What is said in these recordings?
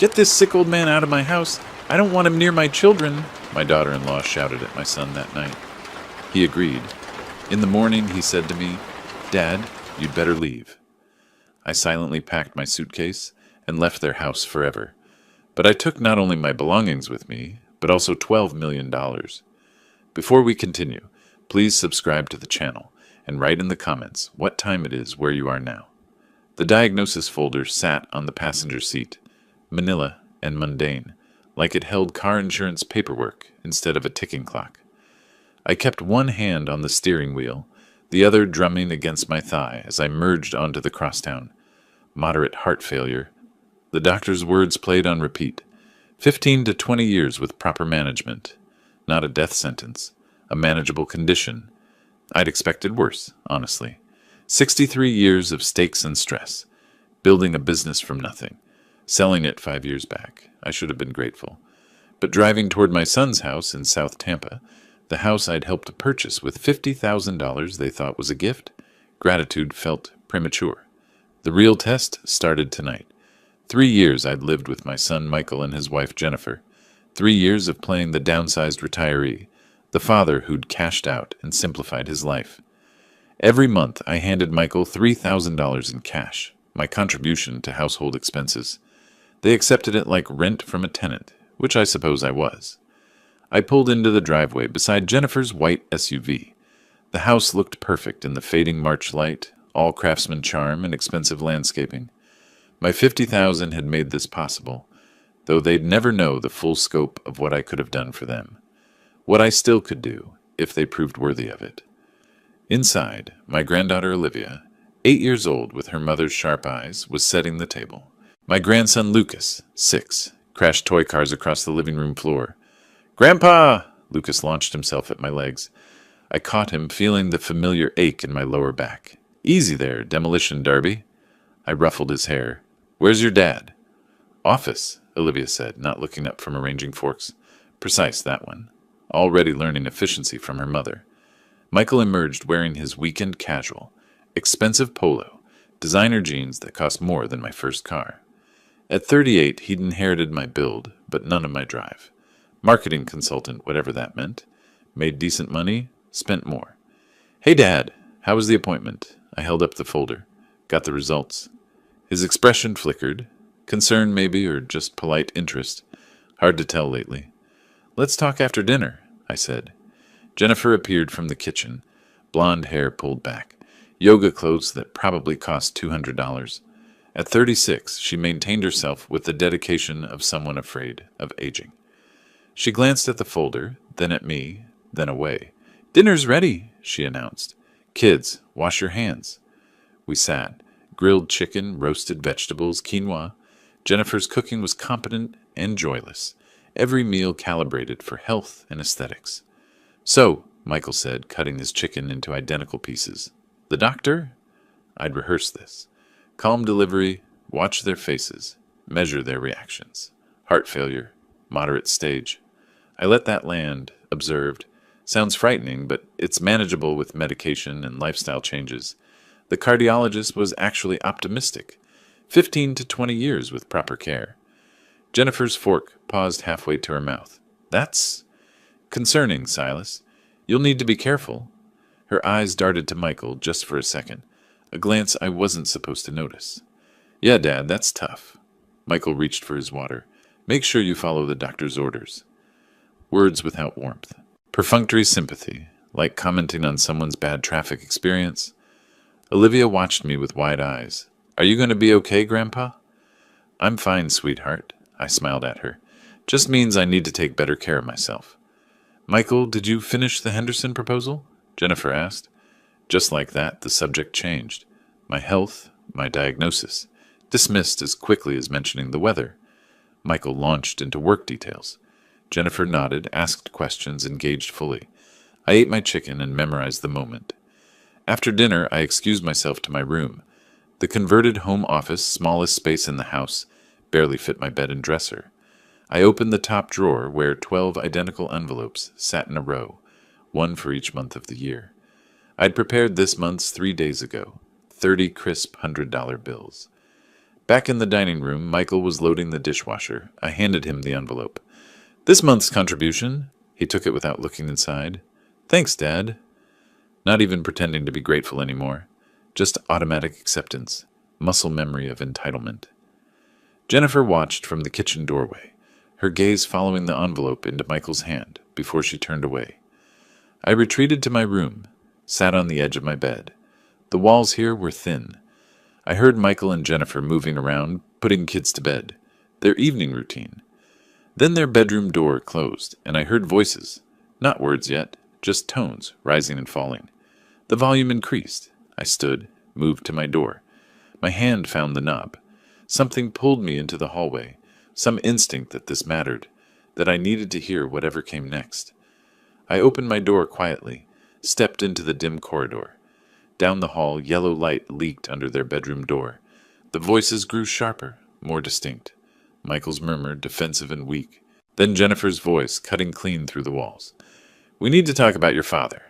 "Get this sick old man out of my house. I don't want him near my children," my daughter-in-law shouted at my son that night. He agreed. In the morning, he said to me, "Dad, you'd better leave." I silently packed my suitcase and left their house forever. But I took not only my belongings with me, but also $12 million. Before we continue, please subscribe to the channel and write in the comments what time it is where you are now. The diagnosis folder sat on the passenger seat, manila and mundane, like it held car insurance paperwork instead of a ticking clock. I kept one hand on the steering wheel, the other drumming against my thigh as I merged onto the crosstown. Moderate heart failure. The doctor's words played on repeat. 15 to 20 years with proper management. Not a death sentence. A manageable condition. I'd expected worse, honestly. 63 years of stakes and stress. Building a business from nothing. Selling it 5 years back. I should have been grateful. But driving toward my son's house in South Tampa, the house I'd helped to purchase with $50,000 they thought was a gift, gratitude felt premature. The real test started tonight. 3 years I'd lived with my son Michael and his wife Jennifer. 3 years of playing the downsized retiree, the father who'd cashed out and simplified his life. Every month I handed Michael $3,000 in cash, my contribution to household expenses. They accepted it like rent from a tenant, which I suppose I was. I pulled into the driveway beside Jennifer's white SUV. The house looked perfect in the fading March light, all craftsman charm and expensive landscaping. My $50,000 had made this possible, though they'd never know the full scope of what I could have done for them. What I still could do, if they proved worthy of it. Inside, my granddaughter Olivia, 8 years old with her mother's sharp eyes, was setting the table. My grandson Lucas, 6, crashed toy cars across the living room floor. "Grandpa!" Lucas launched himself at my legs. I caught him, feeling the familiar ache in my lower back. "Easy there, demolition derby." I ruffled his hair. "Where's your dad?" "Office," Olivia said, not looking up from arranging forks. Precise, that one. Already learning efficiency from her mother. Michael emerged wearing his weekend casual, expensive polo, designer jeans that cost more than my first car. At 38, he'd inherited my build, but none of my drive. Marketing consultant, whatever that meant. Made decent money, spent more. "Hey, Dad, how was the appointment?" I held up the folder. Got the results. His expression flickered. Concern, maybe, or just polite interest. Hard to tell lately. "Let's talk after dinner," I said. Jennifer appeared from the kitchen, blonde hair pulled back, yoga clothes that probably cost $200. At 36, she maintained herself with the dedication of someone afraid of aging. She glanced at the folder, then at me, then away. "Dinner's ready," she announced. "Kids, wash your hands." We sat. Grilled chicken, roasted vegetables, quinoa. Jennifer's cooking was competent and joyless. Every meal calibrated for health and aesthetics. "So," Michael said, cutting his chicken into identical pieces. "The doctor?" I'd rehearsed this. Calm delivery, watch their faces, measure their reactions. Heart failure, moderate stage. I let that land, observed. Sounds frightening, but it's manageable with medication and lifestyle changes. The cardiologist was actually optimistic. 15 to 20 years with proper care. Jennifer's fork paused halfway to her mouth. "That's concerning, Silas. You'll need to be careful." Her eyes darted to Michael just for a second, a glance I wasn't supposed to notice. "Yeah, Dad, that's tough." Michael reached for his water. "Make sure you follow the doctor's orders." Words without warmth. Perfunctory sympathy, like commenting on someone's bad traffic experience. Olivia watched me with wide eyes. "Are you going to be okay, Grandpa?" "I'm fine, sweetheart," I smiled at her. "Just means I need to take better care of myself." "Michael, did you finish the Henderson proposal?" Jennifer asked. Just like that, the subject changed. My health, my diagnosis, dismissed as quickly as mentioning the weather. Michael launched into work details. Jennifer nodded, asked questions, engaged fully. I ate my chicken and memorized the moment. After dinner, I excused myself to my room. The converted home office, smallest space in the house, barely fit my bed and dresser. I opened the top drawer where 12 identical envelopes sat in a row, one for each month of the year. I'd prepared this month's 3 days ago, 30 crisp $100 bills. Back in the dining room, Michael was loading the dishwasher. I handed him the envelope. "This month's contribution." He took it without looking inside. "Thanks, Dad." Not even pretending to be grateful anymore. Just automatic acceptance. Muscle memory of entitlement. Jennifer watched from the kitchen doorway, her gaze following the envelope into Michael's hand before she turned away. I retreated to my room, sat on the edge of my bed. The walls here were thin. I heard Michael and Jennifer moving around, putting kids to bed, their evening routine. Then their bedroom door closed, and I heard voices, not words yet, just tones, rising and falling. The volume increased. I stood, moved to my door. My hand found the knob. Something pulled me into the hallway, some instinct that this mattered, that I needed to hear whatever came next. I opened my door quietly, stepped into the dim corridor. Down the hall, yellow light leaked under their bedroom door. The voices grew sharper, more distinct. Michael's murmur, defensive and weak. Then Jennifer's voice, cutting clean through the walls. "We need to talk about your father."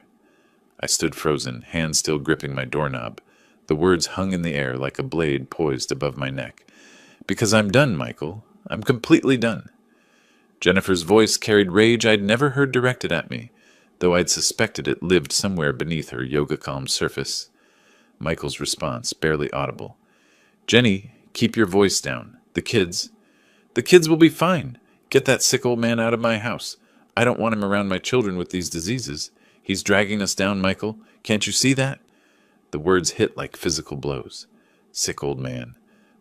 I stood frozen, hand still gripping my doorknob. The words hung in the air like a blade poised above my neck. "Because I'm done, Michael. I'm completely done." Jennifer's voice carried rage I'd never heard directed at me, though I'd suspected it lived somewhere beneath her yoga-calm surface. Michael's response, barely audible. "Jenny, keep your voice down. The kids will be fine. Get that sick old man out of my house. I don't want him around my children with these diseases. He's dragging us down, Michael. Can't you see that?" The words hit like physical blows. Sick old man.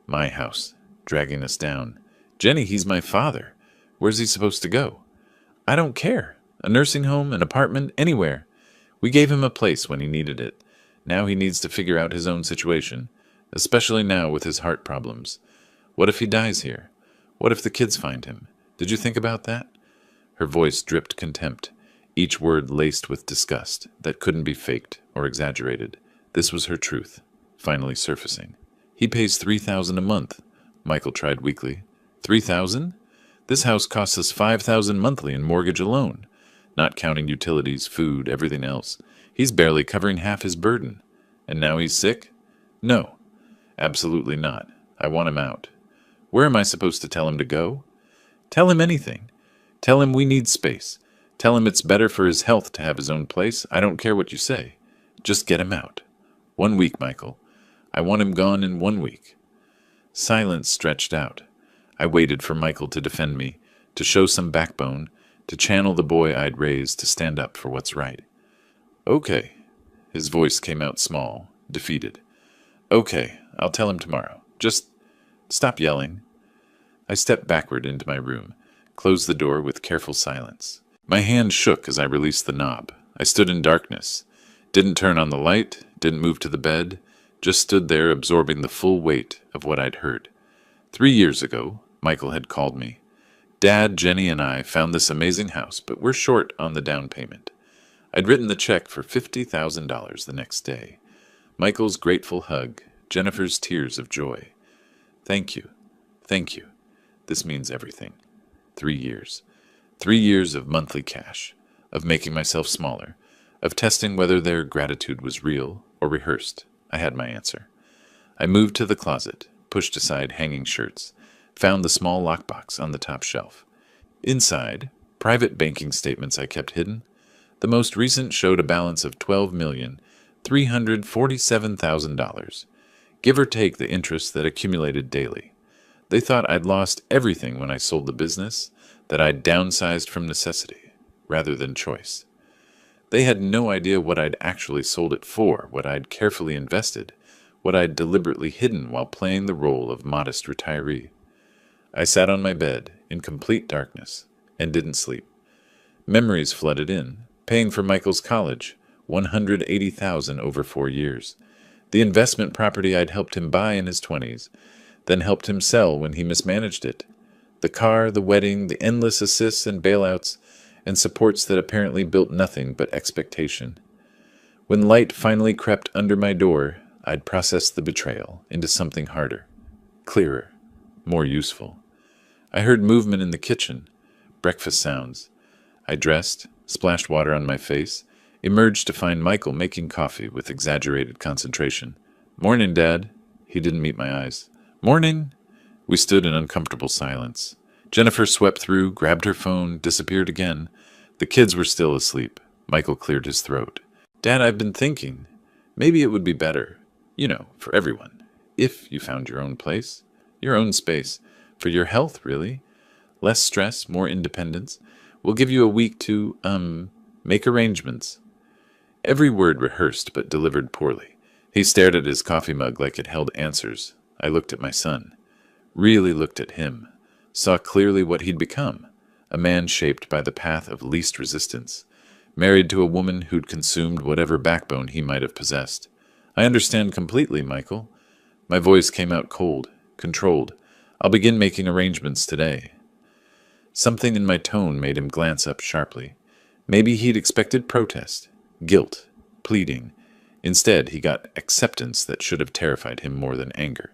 My house. Dragging us down. "Jenny, he's my father. Where's he supposed to go?" "I don't care. A nursing home, an apartment, anywhere. We gave him a place when he needed it. Now he needs to figure out his own situation, especially now with his heart problems. What if he dies here? What if the kids find him? Did you think about that?" Her voice dripped contempt, each word laced with disgust that couldn't be faked or exaggerated. This was her truth, finally surfacing. "He pays $3,000 a month," Michael tried weakly. "$3,000? This house costs us $5,000 monthly in mortgage alone, not counting utilities, food, everything else. He's barely covering half his burden. And now he's sick? No, absolutely not. I want him out. Where am I supposed to tell him to go? Tell him anything. Tell him we need space. Tell him it's better for his health to have his own place. I don't care what you say. Just get him out. 1 week, Michael. I want him gone in 1 week." Silence stretched out. I waited for Michael to defend me, to show some backbone, to channel the boy I'd raised to stand up for what's right. "Okay." His voice came out small, defeated. "Okay, I'll tell him tomorrow. Just stop yelling." I stepped backward into my room, closed the door with careful silence. My hand shook as I released the knob. I stood in darkness. Didn't turn on the light, didn't move to the bed, just stood there absorbing the full weight of what I'd heard. 3 years ago, Michael had called me. "Dad, Jenny, and I found this amazing house, but we're short on the down payment." I'd written the check for $50,000 the next day. Michael's grateful hug, Jennifer's tears of joy. "Thank you. Thank you. This means everything." 3 years. 3 years of monthly cash, of making myself smaller, of testing whether their gratitude was real or rehearsed. I had my answer. I moved to the closet, pushed aside hanging shirts, found the small lockbox on the top shelf. Inside, private banking statements I kept hidden. The most recent showed a balance of $12,347,000, give or take the interest that accumulated daily. They thought I'd lost everything when I sold the business, that I'd downsized from necessity, rather than choice. They had no idea what I'd actually sold it for, what I'd carefully invested, what I'd deliberately hidden while playing the role of modest retiree. I sat on my bed, in complete darkness, and didn't sleep. Memories flooded in, paying for Michael's college, $180,000 over 4 years. The investment property I'd helped him buy in his 20s, then helped him sell when he mismanaged it. The car, the wedding, the endless assists and bailouts, and supports that apparently built nothing but expectation. When light finally crept under my door, I'd processed the betrayal into something harder, clearer, more useful. I heard movement in the kitchen, breakfast sounds. I dressed, splashed water on my face, emerged to find Michael making coffee with exaggerated concentration. "Morning, Dad." He didn't meet my eyes. Morning. We stood in uncomfortable silence. Jennifer swept through, grabbed her phone, disappeared again. The kids were still asleep. Michael cleared his throat. Dad, I've been thinking. Maybe it would be better, for everyone, if you found your own place, your own space. For your health, really. Less stress, more independence. We'll give you a week to, make arrangements. Every word rehearsed but delivered poorly. He stared at his coffee mug like it held answers. I looked at my son. Really looked at him. Saw clearly what he'd become. A man shaped by the path of least resistance. Married to a woman who'd consumed whatever backbone he might have possessed. I understand completely, Michael. My voice came out cold, controlled. I'll begin making arrangements today. Something in my tone made him glance up sharply. Maybe he'd expected protest, guilt, pleading. Instead, he got acceptance that should have terrified him more than anger.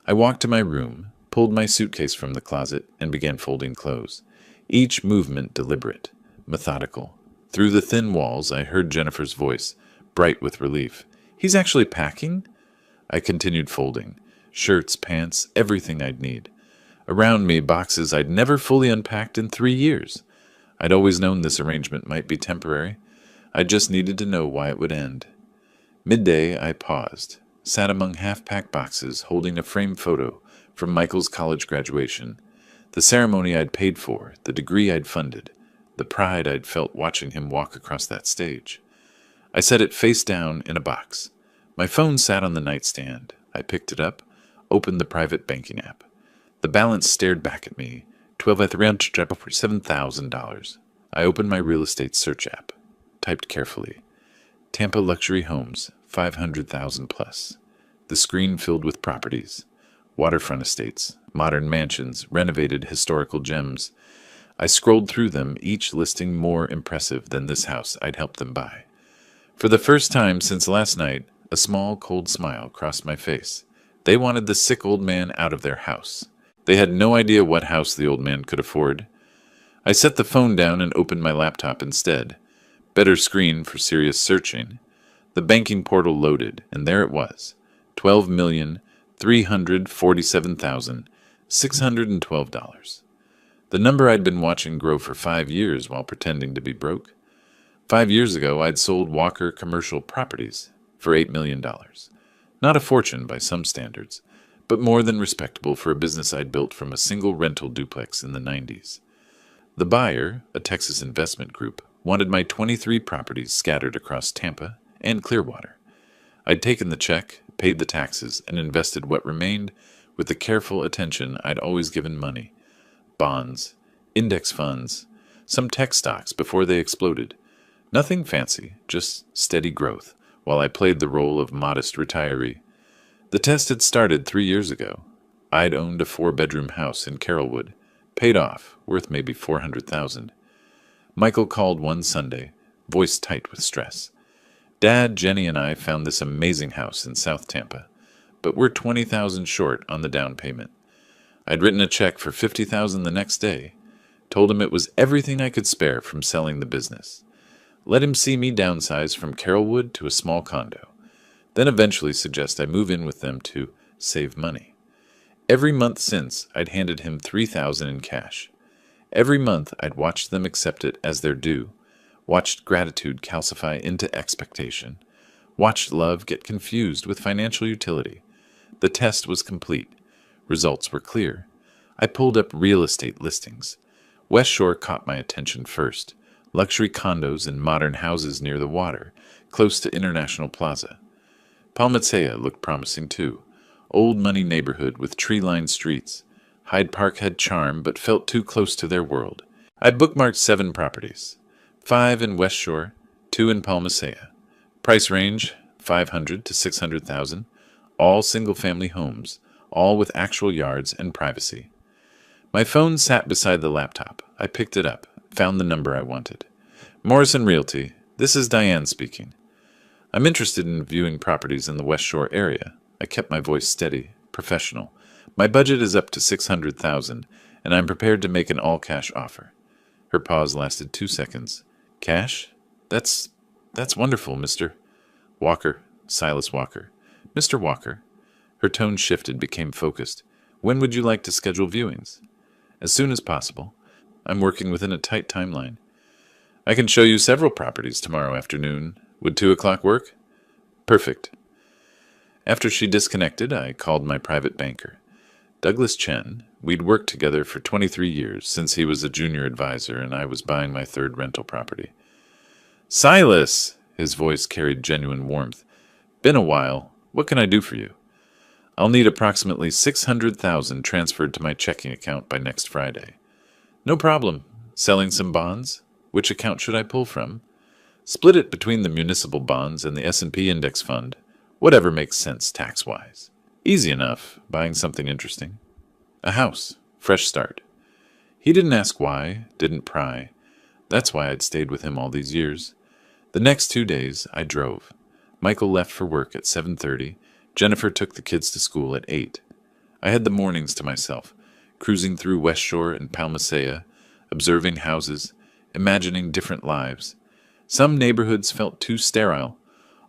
I walked to my room, pulled my suitcase from the closet, and began folding clothes. Each movement deliberate, methodical. Through the thin walls, I heard Jennifer's voice, bright with relief. He's actually packing? I continued folding. Shirts, pants, everything I'd need. Around me, boxes I'd never fully unpacked in 3 years. I'd always known this arrangement might be temporary. I just needed to know why it would end. Midday, I paused, sat among half-packed boxes, holding a framed photo from Michael's college graduation. The ceremony I'd paid for, the degree I'd funded, the pride I'd felt watching him walk across that stage. I set it face down in a box. My phone sat on the nightstand. I picked it up, opened the private banking app. The balance stared back at me, $7,000. I opened my real estate search app, typed carefully. Tampa luxury homes, 500,000 plus. The screen filled with properties, waterfront estates, modern mansions, renovated historical gems. I scrolled through them, each listing more impressive than this house I'd helped them buy. For the first time since last night, a small, cold smile crossed my face. They wanted the sick old man out of their house. They had no idea what house the old man could afford. I set the phone down and opened my laptop instead. Better screen for serious searching. The banking portal loaded, and there it was, $12,347,612. The number I'd been watching grow for 5 years while pretending to be broke. 5 years ago, I'd sold Walker Commercial Properties for $8 million. Not a fortune by some standards, but more than respectable for a business I'd built from a single rental duplex in the 90s. The buyer, a Texas investment group, wanted my 23 properties scattered across Tampa and Clearwater. I'd taken the check, paid the taxes, and invested what remained with the careful attention I'd always given money. Bonds, index funds, some tech stocks before they exploded. Nothing fancy, just steady growth, while I played the role of modest retiree. The test had started 3 years ago. I'd owned a 4-bedroom house in Carrollwood, paid off, worth maybe $400,000. Michael called one Sunday, voice tight with stress. Dad, Jenny, and I found this amazing house in South Tampa, but we're $20,000 short on the down payment. I'd written a check for $50,000 the next day, told him it was everything I could spare from selling the business. Let him see me downsize from Carrollwood to a small condo, then eventually suggest I move in with them to save money. Every month since, I'd handed him $3,000 in cash. Every month, I'd watched them accept it as their due, watched gratitude calcify into expectation, watched love get confused with financial utility. The test was complete. Results were clear. I pulled up real estate listings. West Shore caught my attention first. Luxury condos and modern houses near the water, close to International Plaza. Palmacea looked promising too. Old money neighborhood with tree-lined streets. Hyde Park had charm, but felt too close to their world. I bookmarked 7 properties. 5 in West Shore, 2 in Palmacea. Price range, $500,000 to $600,000. All single-family homes, all with actual yards and privacy. My phone sat beside the laptop. I picked it up, found the number I wanted. Morrison Realty, this is Diane speaking. I'm interested in viewing properties in the West Shore area. I kept my voice steady, professional. My budget is up to $600,000, and I'm prepared to make an all-cash offer. Her pause lasted 2 seconds. Cash? That's wonderful, Mr. Walker, Silas Walker. Mr. Walker. Her tone shifted, became focused. When would you like to schedule viewings? As soon as possible. I'm working within a tight timeline. I can show you several properties tomorrow afternoon. Would 2 o'clock work? Perfect. After she disconnected, I called my private banker. Douglas Chen. We'd worked together for 23 years, since he was a junior advisor and I was buying my third rental property. Silas! His voice carried genuine warmth. Been a while. What can I do for you? I'll need approximately $600,000 transferred to my checking account by next Friday. No problem. Selling some bonds? Which account should I pull from? Split it between the municipal bonds and the S&P index fund. Whatever makes sense tax-wise. Easy enough. Buying something interesting. A house. Fresh start. He didn't ask why, didn't pry. That's why I'd stayed with him all these years. The next 2 days, I drove. Michael left for work at 7:30. Jennifer took the kids to school at 8. I had the mornings to myself, cruising through West Shore and Palmasea, observing houses, imagining different lives. Some neighborhoods felt too sterile,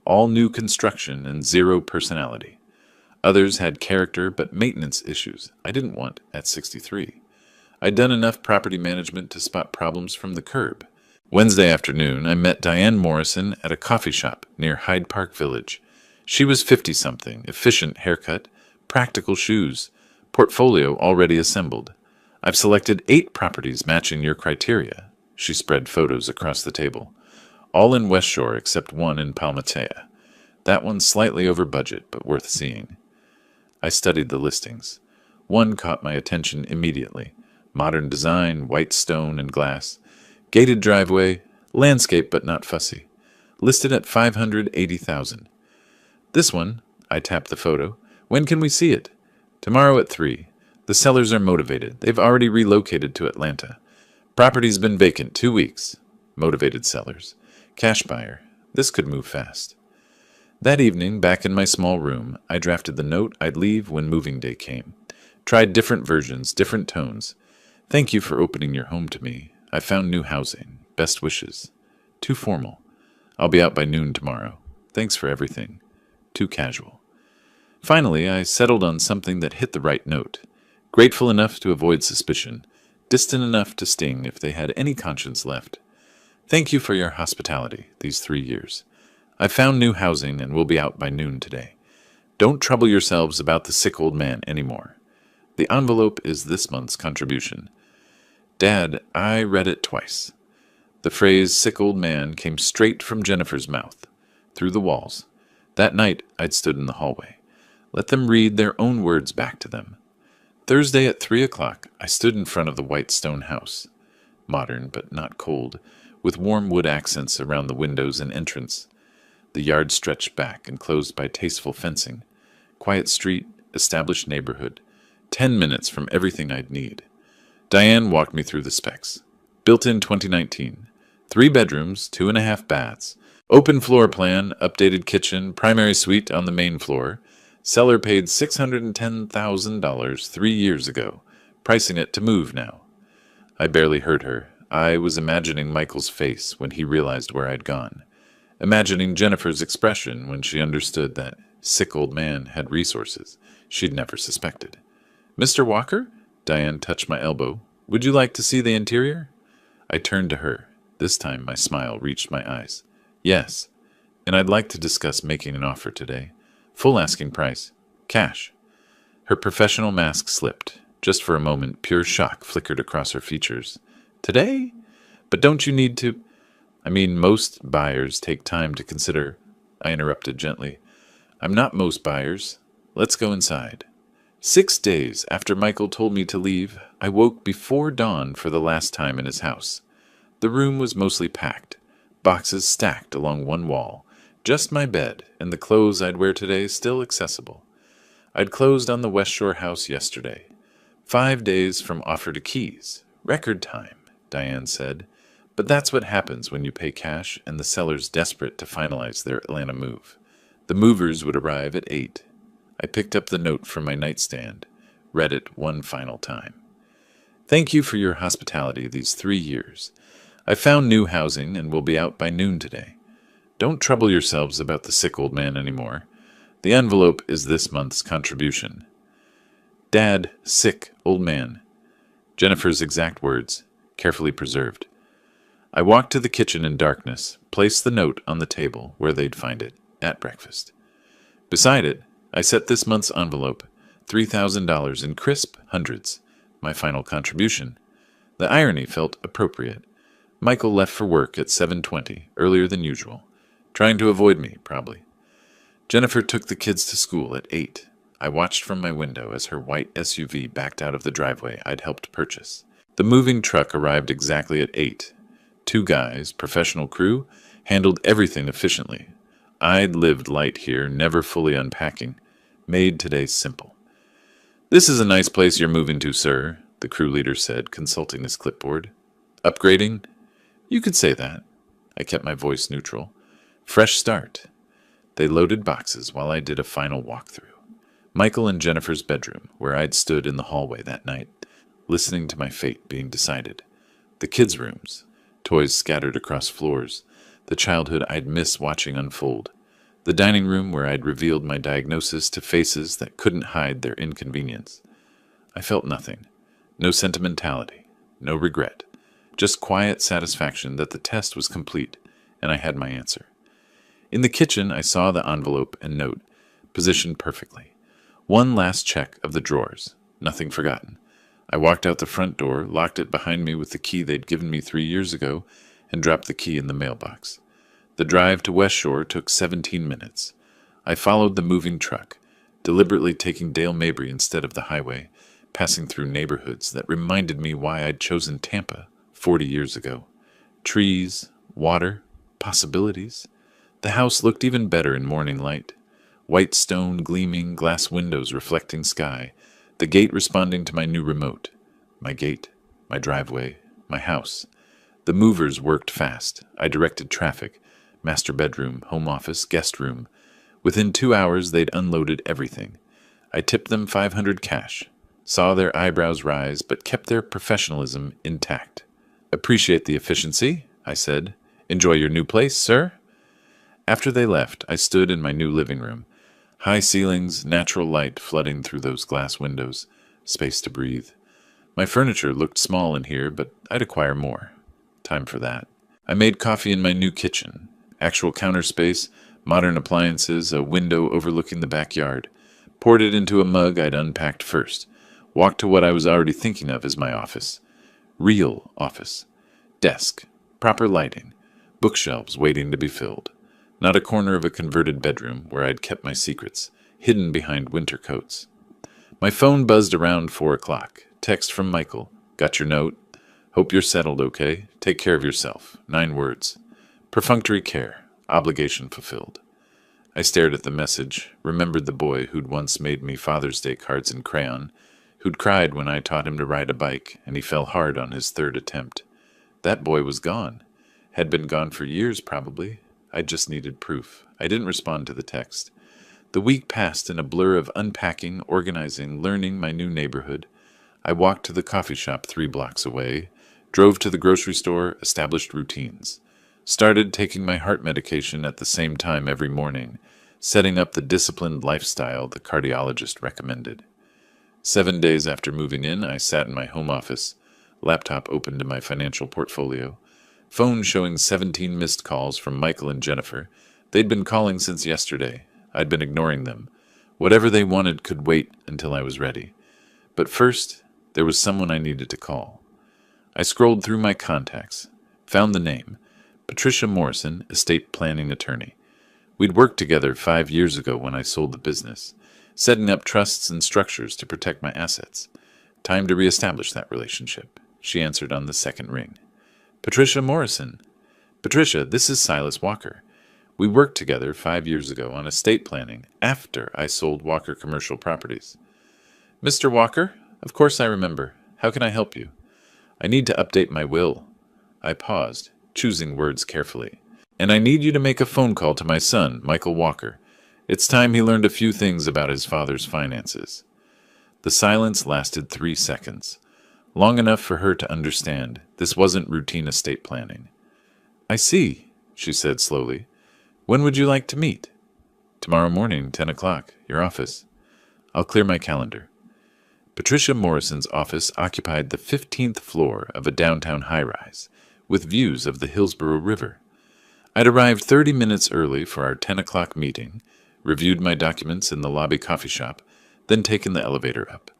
all new construction and zero personality. Others had character but maintenance issues I didn't want at 63. I'd done enough property management to spot problems from the curb. Wednesday afternoon, I met Diane Morrison at a coffee shop near Hyde Park Village. She was 50-something, efficient haircut, practical shoes, portfolio already assembled. I've selected 8 properties matching your criteria. She spread photos across the table. All in West Shore except one in Palmatea. That one's slightly over budget, but worth seeing. I studied the listings. One caught my attention immediately. Modern design, white stone and glass. Gated driveway, landscape but not fussy. Listed at $580,000. This one, I tapped the photo. When can we see it? Tomorrow at 3. The sellers are motivated. They've already relocated to Atlanta. Property's been vacant 2 weeks. Motivated sellers. Cash buyer. This could move fast. That evening, back in my small room, I drafted the note I'd leave when moving day came. Tried different versions, different tones. Thank you for opening your home to me. I found new housing. Best wishes. Too formal. I'll be out by noon tomorrow. Thanks for everything. Too casual. Finally, I settled on something that hit the right note. Grateful enough to avoid suspicion. Distant enough to sting if they had any conscience left. Thank you for your hospitality these 3 years. I found new housing and will be out by noon today. Don't trouble yourselves about the sick old man anymore. The envelope is this month's contribution. Dad, I read it twice. The phrase sick old man came straight from Jennifer's mouth, through the walls. That night, I'd stood in the hallway. Let them read their own words back to them. Thursday at 3 o'clock, I stood in front of the white stone house. Modern, but not cold, with warm wood accents around the windows and entrance. The yard stretched back, enclosed by tasteful fencing. Quiet street, established neighborhood. 10 minutes from everything I'd need. Diane walked me through the specs. Built in 2019. 3 bedrooms, 2.5 baths. Open floor plan, updated kitchen, primary suite on the main floor. Seller paid $610,000 3 years ago, pricing it to move now. I barely heard her. I was imagining Michael's face when he realized where I'd gone. Imagining Jennifer's expression when she understood that sick old man had resources she'd never suspected. Mr. Walker? Diane touched my elbow. Would you like to see the interior? I turned to her. This time my smile reached my eyes. Yes, and I'd like to discuss making an offer today. Full asking price. Cash. Her professional mask slipped. Just for a moment, pure shock flickered across her features. Today? But don't you need to... I mean, most buyers take time to consider. I interrupted gently. I'm not most buyers. Let's go inside. 6 days after Michael told me to leave, I woke before dawn for the last time in his house. The room was mostly packed, boxes stacked along one wall, just my bed and the clothes I'd wear today still accessible. I'd closed on the West Shore house yesterday. 5 days from offer to keys. Record time, Diane said. But that's what happens when you pay cash and the seller's desperate to finalize their Atlanta move. The movers would arrive at 8. I picked up the note from my nightstand, read it one final time. Thank you for your hospitality these 3 years. I found new housing and will be out by noon today. Don't trouble yourselves about the sick old man anymore. The envelope is this month's contribution. Dad, sick, old man. Jennifer's exact words, carefully preserved. I walked to the kitchen in darkness, placed the note on the table where they'd find it, at breakfast. Beside it, I set this month's envelope, $3,000 in crisp hundreds, my final contribution. The irony felt appropriate. Michael left for work at 7:20, earlier than usual, trying to avoid me, probably. Jennifer took the kids to school at 8. I watched from my window as her white SUV backed out of the driveway I'd helped purchase. The moving truck arrived exactly at 8. 2 guys, professional crew, handled everything efficiently. I'd lived light here, never fully unpacking. Made today simple. "This is a nice place you're moving to, sir," the crew leader said, consulting his clipboard. "Upgrading?" "You could say that." I kept my voice neutral. "Fresh start." They loaded boxes while I did a final walkthrough. Michael and Jennifer's bedroom, where I'd stood in the hallway that night, listening to my fate being decided. The kids' rooms, toys scattered across floors, the childhood I'd miss watching unfold. The dining room where I'd revealed my diagnosis to faces that couldn't hide their inconvenience. I felt nothing. No sentimentality. No regret. Just quiet satisfaction that the test was complete, and I had my answer. In the kitchen, I saw the envelope and note, positioned perfectly. One last check of the drawers. Nothing forgotten. I walked out the front door, locked it behind me with the key they'd given me 3 years ago, and dropped the key in the mailbox. The drive to West Shore took 17 minutes. I followed the moving truck, deliberately taking Dale Mabry instead of the highway, passing through neighborhoods that reminded me why I'd chosen Tampa 40 years ago. Trees, water, possibilities. The house looked even better in morning light. White stone gleaming, glass windows reflecting sky, the gate responding to my new remote. My gate, my driveway, my house. The movers worked fast. I directed traffic. Master bedroom, home office, guest room. Within 2 hours, they'd unloaded everything. I tipped them $500 cash. Saw their eyebrows rise, but kept their professionalism intact. "Appreciate the efficiency," I said. "Enjoy your new place, sir?" After they left, I stood in my new living room. High ceilings, natural light flooding through those glass windows. Space to breathe. My furniture looked small in here, but I'd acquire more. Time for that. I made coffee in my new kitchen. Actual counter space, modern appliances, a window overlooking the backyard. Poured it into a mug I'd unpacked first. Walked to what I was already thinking of as my office. Real office. Desk. Proper lighting. Bookshelves waiting to be filled. Not a corner of a converted bedroom where I'd kept my secrets, hidden behind winter coats. My phone buzzed around 4 o'clock. Text from Michael. "Got your note? Hope you're settled okay. Take care of yourself." 9 words. Perfunctory care. Obligation fulfilled. I stared at the message, remembered the boy who'd once made me Father's Day cards in crayon, who'd cried when I taught him to ride a bike, and he fell hard on his 3rd attempt. That boy was gone. Had been gone for years, probably. I just needed proof. I didn't respond to the text. The week passed in a blur of unpacking, organizing, learning my new neighborhood. I walked to the coffee shop 3 blocks away, drove to the grocery store, established routines. Started taking my heart medication at the same time every morning, setting up the disciplined lifestyle the cardiologist recommended. 7 days after moving in, I sat in my home office, laptop open to my financial portfolio, phone showing 17 missed calls from Michael and Jennifer. They'd been calling since yesterday. I'd been ignoring them. Whatever they wanted could wait until I was ready. But first, there was someone I needed to call. I scrolled through my contacts, found the name, Patricia Morrison, estate planning attorney. We'd worked together 5 years ago when I sold the business, setting up trusts and structures to protect my assets. Time to reestablish that relationship. She answered on the second ring. "Patricia Morrison." "Patricia, this is Silas Walker. We worked together 5 years ago on estate planning after I sold Walker Commercial Properties." "Mr. Walker? Of course I remember. How can I help you?" "I need to update my will." I paused, choosing words carefully. "And I need you to make a phone call to my son, Michael Walker. It's time he learned a few things about his father's finances." The silence lasted 3 seconds, long enough for her to understand this wasn't routine estate planning. "I see," she said slowly. "When would you like to meet?" Tomorrow morning, 10 o'clock, your office. I'll clear my calendar. Patricia Morrison's office occupied the 15th floor of a downtown high-rise, with views of the Hillsborough River. I'd arrived 30 minutes early for our 10 o'clock meeting, reviewed my documents in the lobby coffee shop, then taken the elevator up.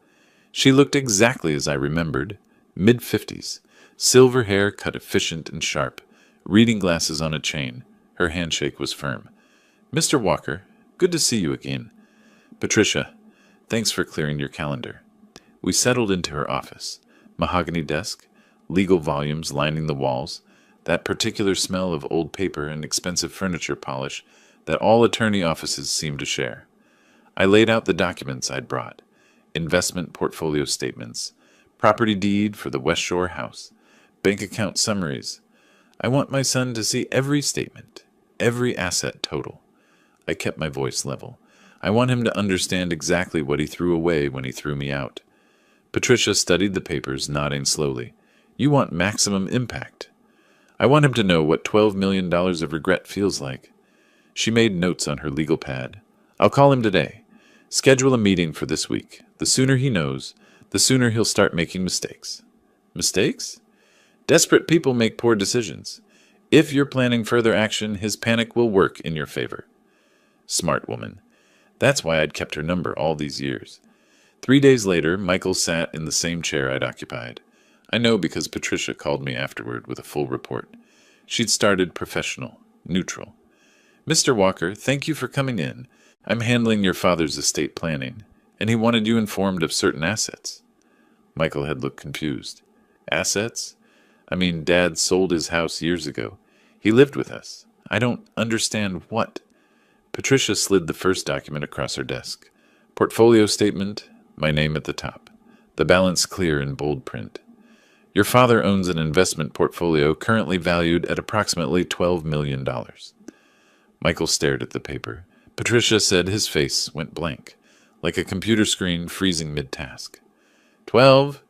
She looked exactly as I remembered, mid-50s, silver hair cut efficient and sharp, reading glasses on a chain. Her handshake was firm. Mr. Walker, good to see you again. Patricia, thanks for clearing your calendar. We settled into her office. Mahogany desk, legal volumes lining the walls, that particular smell of old paper and expensive furniture polish that all attorney offices seem to share. I laid out the documents I'd brought. Investment portfolio statements, property deed for the West Shore house, bank account summaries. I want my son to see every statement, every asset total. I kept my voice level. I want him to understand exactly what he threw away when he threw me out. Patricia studied the papers, nodding slowly. You want maximum impact. I want him to know what $12 million of regret feels like. She made notes on her legal pad. I'll call him today. Schedule a meeting for this week. The sooner he knows, the sooner he'll start making mistakes. Mistakes? Desperate people make poor decisions. If you're planning further action, his panic will work in your favor. Smart woman. That's why I'd kept her number all these years. 3 days later, Michael sat in the same chair I'd occupied. I know because Patricia called me afterward with a full report. She'd started professional, neutral. Mr. Walker, thank you for coming in. I'm handling your father's estate planning, and he wanted you informed of certain assets. Michael had looked confused. Assets? I mean, Dad sold his house years ago. He lived with us. I don't understand what. Patricia slid the first document across her desk. Portfolio statement, my name at the top. The balance clear in bold print. Your father owns an investment portfolio currently valued at approximately $12 million. Michael stared at the paper. Patricia said his face went blank, like a computer screen freezing mid-task. 12?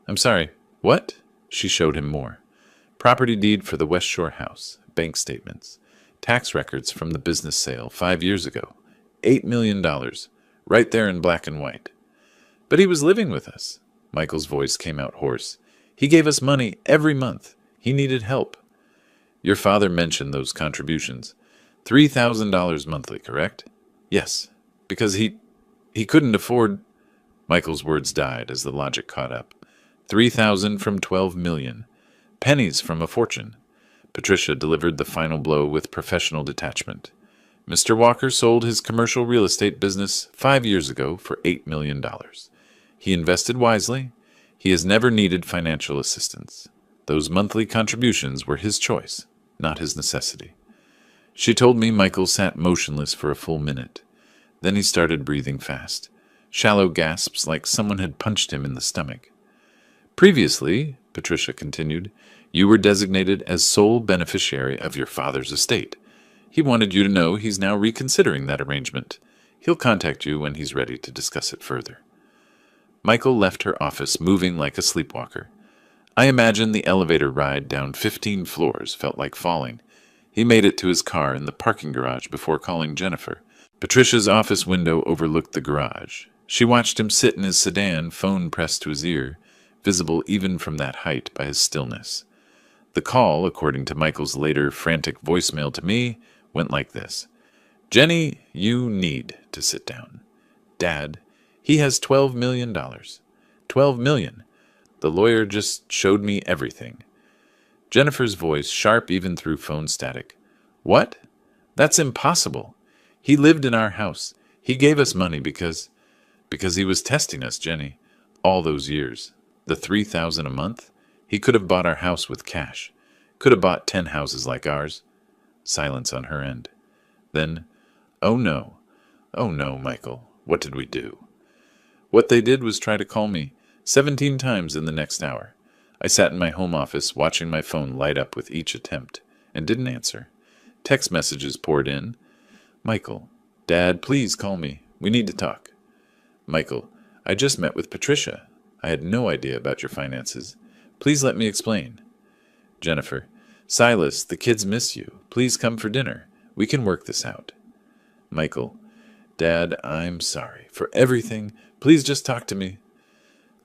I'm sorry, what? She showed him more. Property deed for the West Shore house, bank statements, tax records from the business sale 5 years ago, $8 million, right there in black and white. But he was living with us. Michael's voice came out hoarse. He gave us money every month. He needed help. Your father mentioned those contributions. $3,000 monthly, correct? Yes, because he couldn't afford... Michael's words died as the logic caught up. 3,000 from 12 million. Pennies from a fortune. Patricia delivered the final blow with professional detachment. Mr. Walker sold his commercial real estate business 5 years ago for $8 million. He invested wisely. He has never needed financial assistance. Those monthly contributions were his choice, not his necessity. She told me Michael sat motionless for a full minute. Then he started breathing fast, shallow gasps like someone had punched him in the stomach. Previously, Patricia continued, you were designated as sole beneficiary of your father's estate. He wanted you to know he's now reconsidering that arrangement. He'll contact you when he's ready to discuss it further. Michael left her office moving like a sleepwalker. I imagine the elevator ride down 15 floors felt like falling. He made it to his car in the parking garage before calling Jennifer. Patricia's office window overlooked the garage. She watched him sit in his sedan, phone pressed to his ear, visible even from that height by his stillness. The call, according to Michael's later frantic voicemail to me, went like this. Jenny, you need to sit down. Dad, he has $12 million. $12 million. The lawyer just showed me everything. Jennifer's voice, sharp even through phone static. What? That's impossible. He lived in our house. He gave us money because he was testing us, Jenny. All those years. The $3,000 a month? He could have bought our house with cash. Could have bought 10 houses like ours. Silence on her end. Then, oh no, Michael, what did we do? What they did was try to call me 17 times in the next hour. I sat in my home office watching my phone light up with each attempt and didn't answer. Text messages poured in. Michael, Dad, please call me. We need to talk. Michael, I just met with Patricia. I had no idea about your finances. Please let me explain. Jennifer, Silas, the kids miss you. Please come for dinner. We can work this out. Michael, Dad, I'm sorry. For everything, please just talk to me.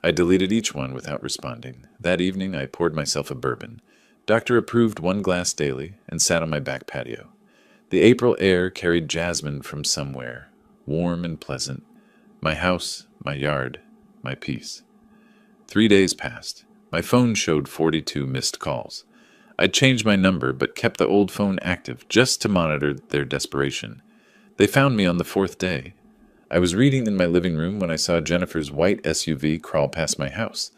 I deleted each one without responding. That evening, I poured myself a bourbon. Doctor approved 1 glass daily and sat on my back patio. The April air carried jasmine from somewhere, warm and pleasant. My house, my yard, my peace. 3 days passed. My phone showed 42 missed calls. I'd changed my number, but kept the old phone active just to monitor their desperation. They found me on the 4th day. I was reading in my living room when I saw Jennifer's white SUV crawl past my house,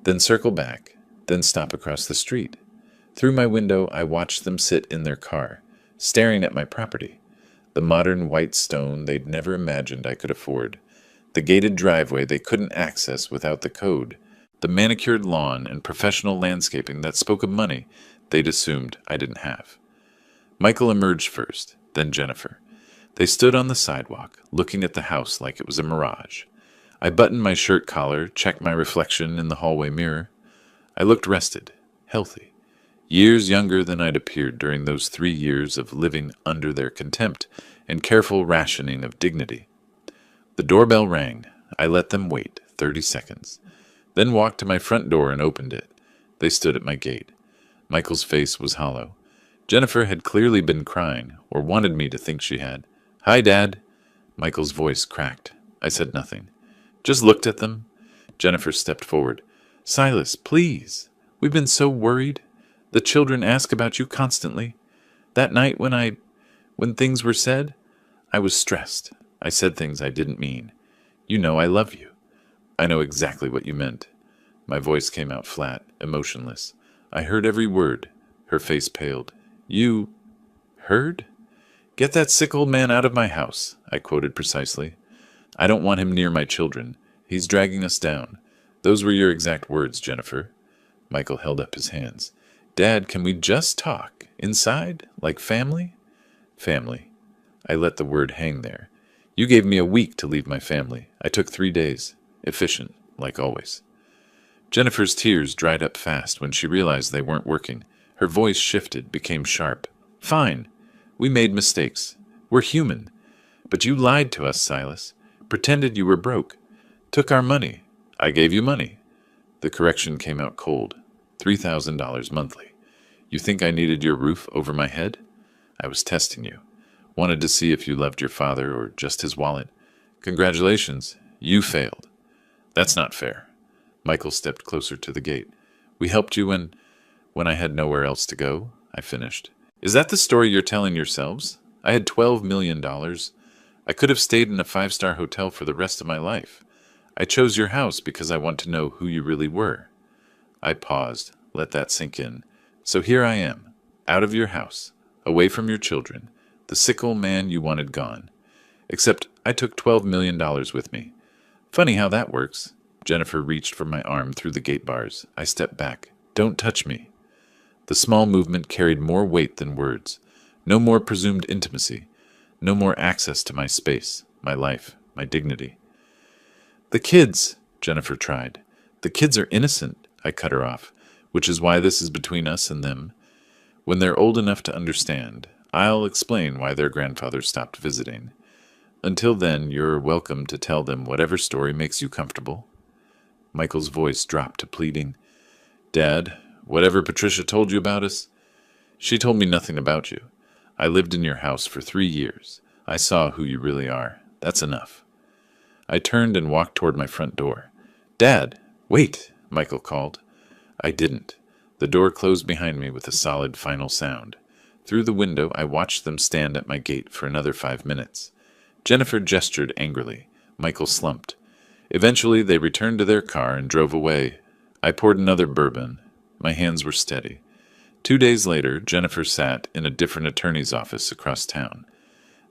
then circle back, then stop across the street. Through my window, I watched them sit in their car, staring at my property. The modern white stone they'd never imagined I could afford. The gated driveway they couldn't access without the code. The manicured lawn and professional landscaping that spoke of money they'd assumed I didn't have. Michael emerged first, then Jennifer. They stood on the sidewalk, looking at the house like it was a mirage. I buttoned my shirt collar, checked my reflection in the hallway mirror. I looked rested, healthy, years younger than I'd appeared during those 3 years of living under their contempt and careful rationing of dignity. The doorbell rang. I let them wait 30 seconds, then walked to my front door and opened it. They stood at my gate. Michael's face was hollow. Jennifer had clearly been crying, or wanted me to think she had. "Hi, Dad." Michael's voice cracked. I said nothing. Just looked at them. Jennifer stepped forward. "Silas, please. We've been so worried. The children ask about you constantly. That night when things were said, I was stressed. I said things I didn't mean. You know I love you." "I know exactly what you meant." My voice came out flat, emotionless. I heard every word. Her face paled. "You heard?" "Get that sick old man out of my house," I quoted precisely. "I don't want him near my children. He's dragging us down." "Those were your exact words, Jennifer." Michael held up his hands. "Dad, can we just talk? Inside? Like family?" "Family." I let the word hang there. "You gave me a week to leave my family. I took 3 days. Efficient, like always." Jennifer's tears dried up fast when she realized they weren't working. Her voice shifted, became sharp. "Fine. We made mistakes. We're human. But you lied to us, Silas. Pretended you were broke. Took our money. I gave you money." The correction came out cold. $3,000 monthly. "You think I needed your roof over my head?" "I was testing you. Wanted to see if you loved your father or just his wallet. Congratulations. You failed." "That's not fair." Michael stepped closer to the gate. "We helped you when I had nowhere else to go," I finished. "Is that the story you're telling yourselves? I had $12 million. I could have stayed in a 5-star hotel for the rest of my life. I chose your house because I want to know who you really were." I paused, let that sink in. "So here I am, out of your house, away from your children, the sick old man you wanted gone. Except I took $12 million with me. Funny how that works." Jennifer reached for my arm through the gate bars. I stepped back. "Don't touch me." The small movement carried more weight than words. No more presumed intimacy. No more access to my space, my life, my dignity. "The kids," Jennifer tried. "The kids are innocent," I cut her off, "which is why this is between us and them. When they're old enough to understand, I'll explain why their grandfather stopped visiting. Until then, you're welcome to tell them whatever story makes you comfortable." Michael's voice dropped to pleading. "Dad, whatever Patricia told you about us, she told me nothing about you. I lived in your house for 3 years. I saw who you really are. That's enough." I turned and walked toward my front door. "Dad, wait," Michael called. I didn't. The door closed behind me with a solid final sound. Through the window, I watched them stand at my gate for another 5 minutes. Jennifer gestured angrily. Michael slumped. Eventually, they returned to their car and drove away. I poured another bourbon. My hands were steady. 2 days later, Jennifer sat in a different attorney's office across town.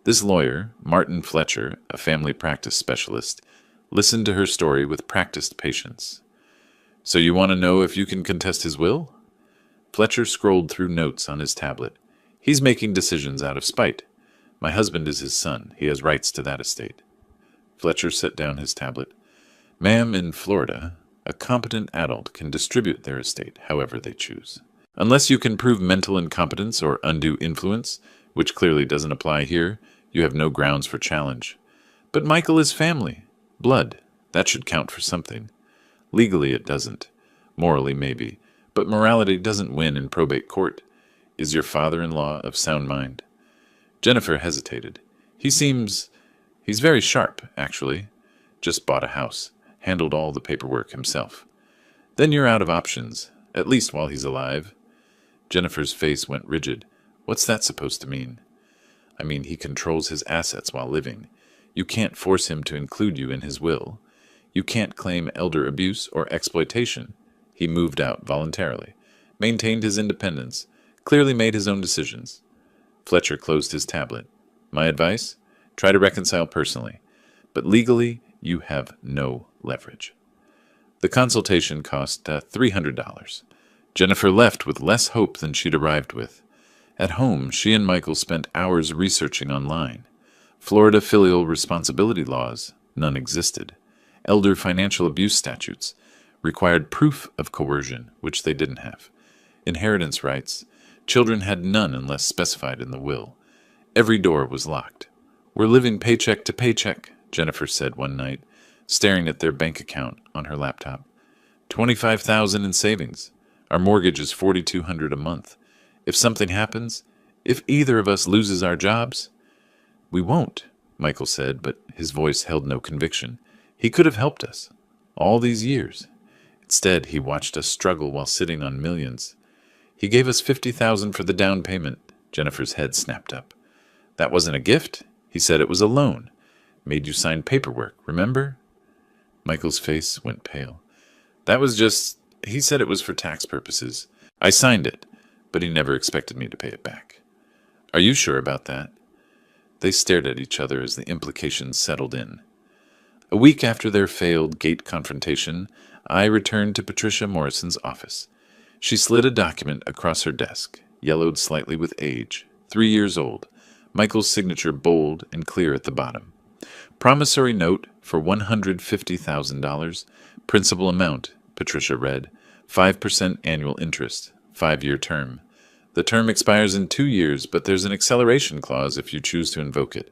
This lawyer, Martin Fletcher, a family practice specialist, listened to her story with practiced patience. "So you want to know if you can contest his will?" Fletcher scrolled through notes on his tablet. "He's making decisions out of spite. My husband is his son. He has rights to that estate." Fletcher set down his tablet. "Ma'am, in Florida, a competent adult can distribute their estate however they choose. Unless you can prove mental incompetence or undue influence, which clearly doesn't apply here, You have no grounds for challenge. But Michael is family. Blood. That should count for something. Legally, it doesn't. Morally, maybe. But morality doesn't win in probate court. Is your father-in-law of sound mind? Jennifer hesitated. He's very sharp, actually. Just bought a house. Handled all the paperwork himself. Then you're out of options, at least while he's alive. Jennifer's face went rigid. What's that supposed to mean? I mean, he controls his assets while living. You can't force him to include you in his will. You can't claim elder abuse or exploitation. He moved out voluntarily, maintained his independence, clearly made his own decisions. Fletcher closed his tablet. My advice? Try to reconcile personally. But legally, you have no leverage. The consultation cost $300. Jennifer left with less hope than she'd arrived with. At home, she and Michael spent hours researching online. Florida filial responsibility laws, none existed. Elder financial abuse statutes required proof of coercion, which they didn't have. Inheritance rights, children had none unless specified in the will. Every door was locked. We're living paycheck to paycheck, Jennifer said one night, staring at their bank account on her laptop. $25,000 in savings. Our mortgage is $4,200 a month. If something happens, if either of us loses our jobs... We won't, Michael said, but his voice held no conviction. He could have helped us. All these years. Instead, he watched us struggle while sitting on millions. He gave us $50,000 for the down payment. Jennifer's head snapped up. That wasn't a gift. He said it was a loan. Made you sign paperwork, remember? Michael's face went pale. That was just... He said it was for tax purposes. I signed it, but he never expected me to pay it back. Are you sure about that? They stared at each other as the implications settled in. A week after their failed gate confrontation, I returned to Patricia Morrison's office. She slid a document across her desk, yellowed slightly with age, 3 years old, Michael's signature bold and clear at the bottom. Promissory note for $150,000. Principal amount, Patricia read, 5% annual interest, 5-year term. The term expires in 2 years, but there's an acceleration clause if you choose to invoke it.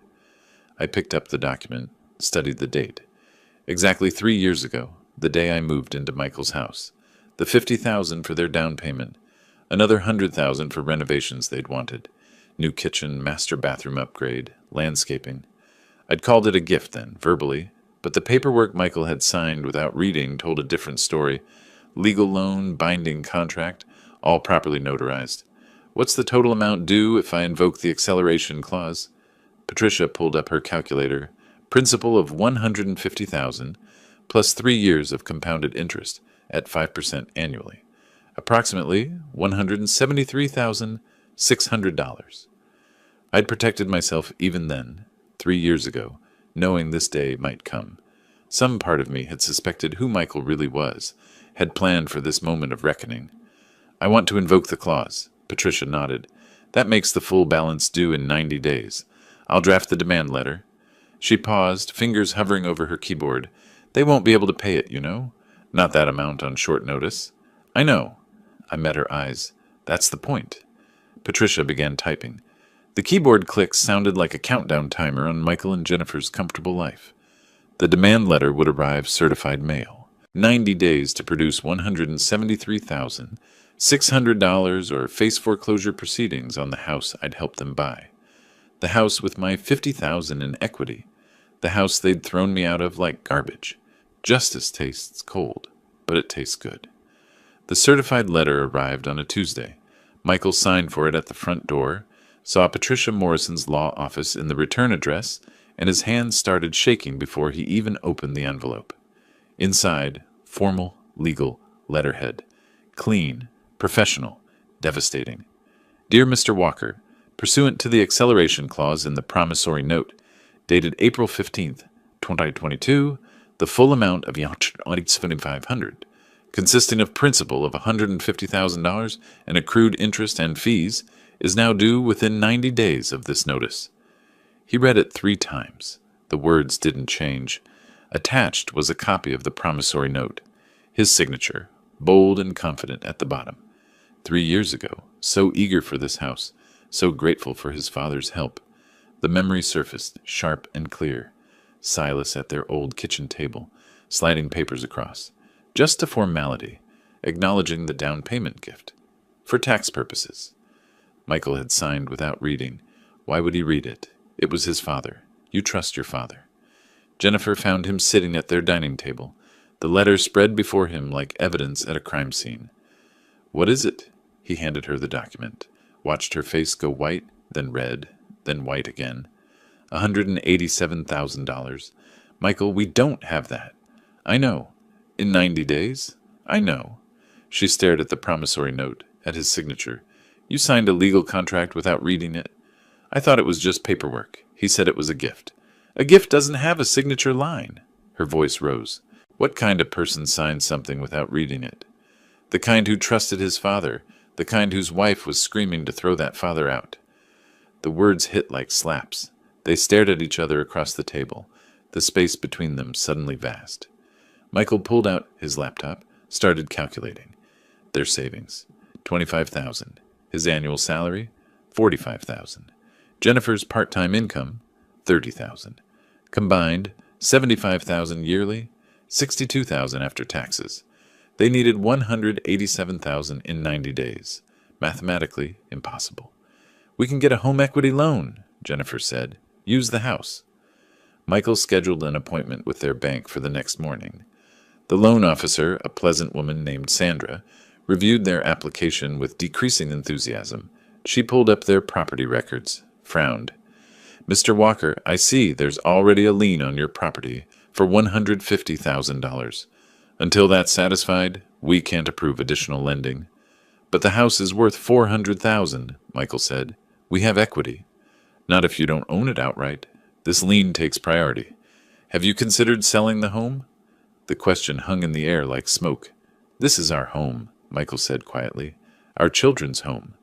I picked up the document, studied the date. Exactly 3 years ago, the day I moved into Michael's house. The $50,000 for their down payment. Another $100,000 for renovations they'd wanted. New kitchen, master bathroom upgrade, landscaping. I'd called it a gift then, verbally, but the paperwork Michael had signed without reading told a different story. Legal loan, binding contract, all properly notarized. What's the total amount due if I invoke the acceleration clause? Patricia pulled up her calculator. Principal of $150,000 plus 3 years of compounded interest at 5% annually. Approximately $173,600. I'd protected myself even then, 3 years ago, knowing this day might come. Some part of me had suspected who Michael really was, had planned for this moment of reckoning. I want to invoke the clause. Patricia nodded. That makes the full balance due in 90 days. I'll draft the demand letter. She paused, fingers hovering over her keyboard. They won't be able to pay it, you know. Not that amount on short notice. I know. I met her eyes. That's the point. Patricia began typing. The keyboard clicks sounded like a countdown timer on Michael and Jennifer's comfortable life. The demand letter would arrive certified mail. 90 days to produce $173,600 or face foreclosure proceedings on the house I'd helped them buy. The house with my $50,000 in equity. The house they'd thrown me out of like garbage. Justice tastes cold, but it tastes good. The certified letter arrived on a Tuesday. Michael signed for it at the front door, saw Patricia Morrison's law office in the return address, and his hands started shaking before he even opened the envelope. Inside, formal, legal letterhead. Clean, professional, devastating. Dear Mr. Walker, pursuant to the acceleration clause in the promissory note, dated April 15th, 2022, the full amount of $7,500, consisting of principal of $150,000 and accrued interest and fees, is now due within 90 days of this notice. He read it 3 times. The words didn't change. Attached was a copy of the promissory note. His signature, bold and confident at the bottom. 3 years ago, so eager for this house, so grateful for his father's help. The memory surfaced, sharp and clear. Silas at their old kitchen table, sliding papers across. Just a formality, acknowledging the down payment gift. For tax purposes. Michael had signed without reading. Why would he read it? It was his father. You trust your father. Jennifer found him sitting at their dining table, the letter spread before him like evidence at a crime scene. What is it? He handed her the document, watched her face go white, then red, then white again. $187,000. Michael, we don't have that. I know. In 90 days? I know. She stared at the promissory note, at his signature. You signed a legal contract without reading it. I thought it was just paperwork. He said it was a gift. A gift doesn't have a signature line. Her voice rose. What kind of person signs something without reading it? The kind who trusted his father, the kind whose wife was screaming to throw that father out. The words hit like slaps. They stared at each other across the table, the space between them suddenly vast. Michael pulled out his laptop, started calculating. Their savings, $25,000. His annual salary, $45,000. Jennifer's part-time income, $30,000. Combined, $75,000 yearly, $62,000 after taxes. They needed $187,000 in 90 days. Mathematically impossible. We can get a home equity loan, Jennifer said. Use the house. Michael scheduled an appointment with their bank for the next morning. The loan officer, a pleasant woman named Sandra, reviewed their application with decreasing enthusiasm. She pulled up their property records, frowned. Mr. Walker, I see there's already a lien on your property for $150,000. Until that's satisfied, we can't approve additional lending. But the house is worth $400,000, Michael said. We have equity. Not if you don't own it outright. This lien takes priority. Have you considered selling the home? The question hung in the air like smoke. This is our home, Michael said quietly. Our children's home.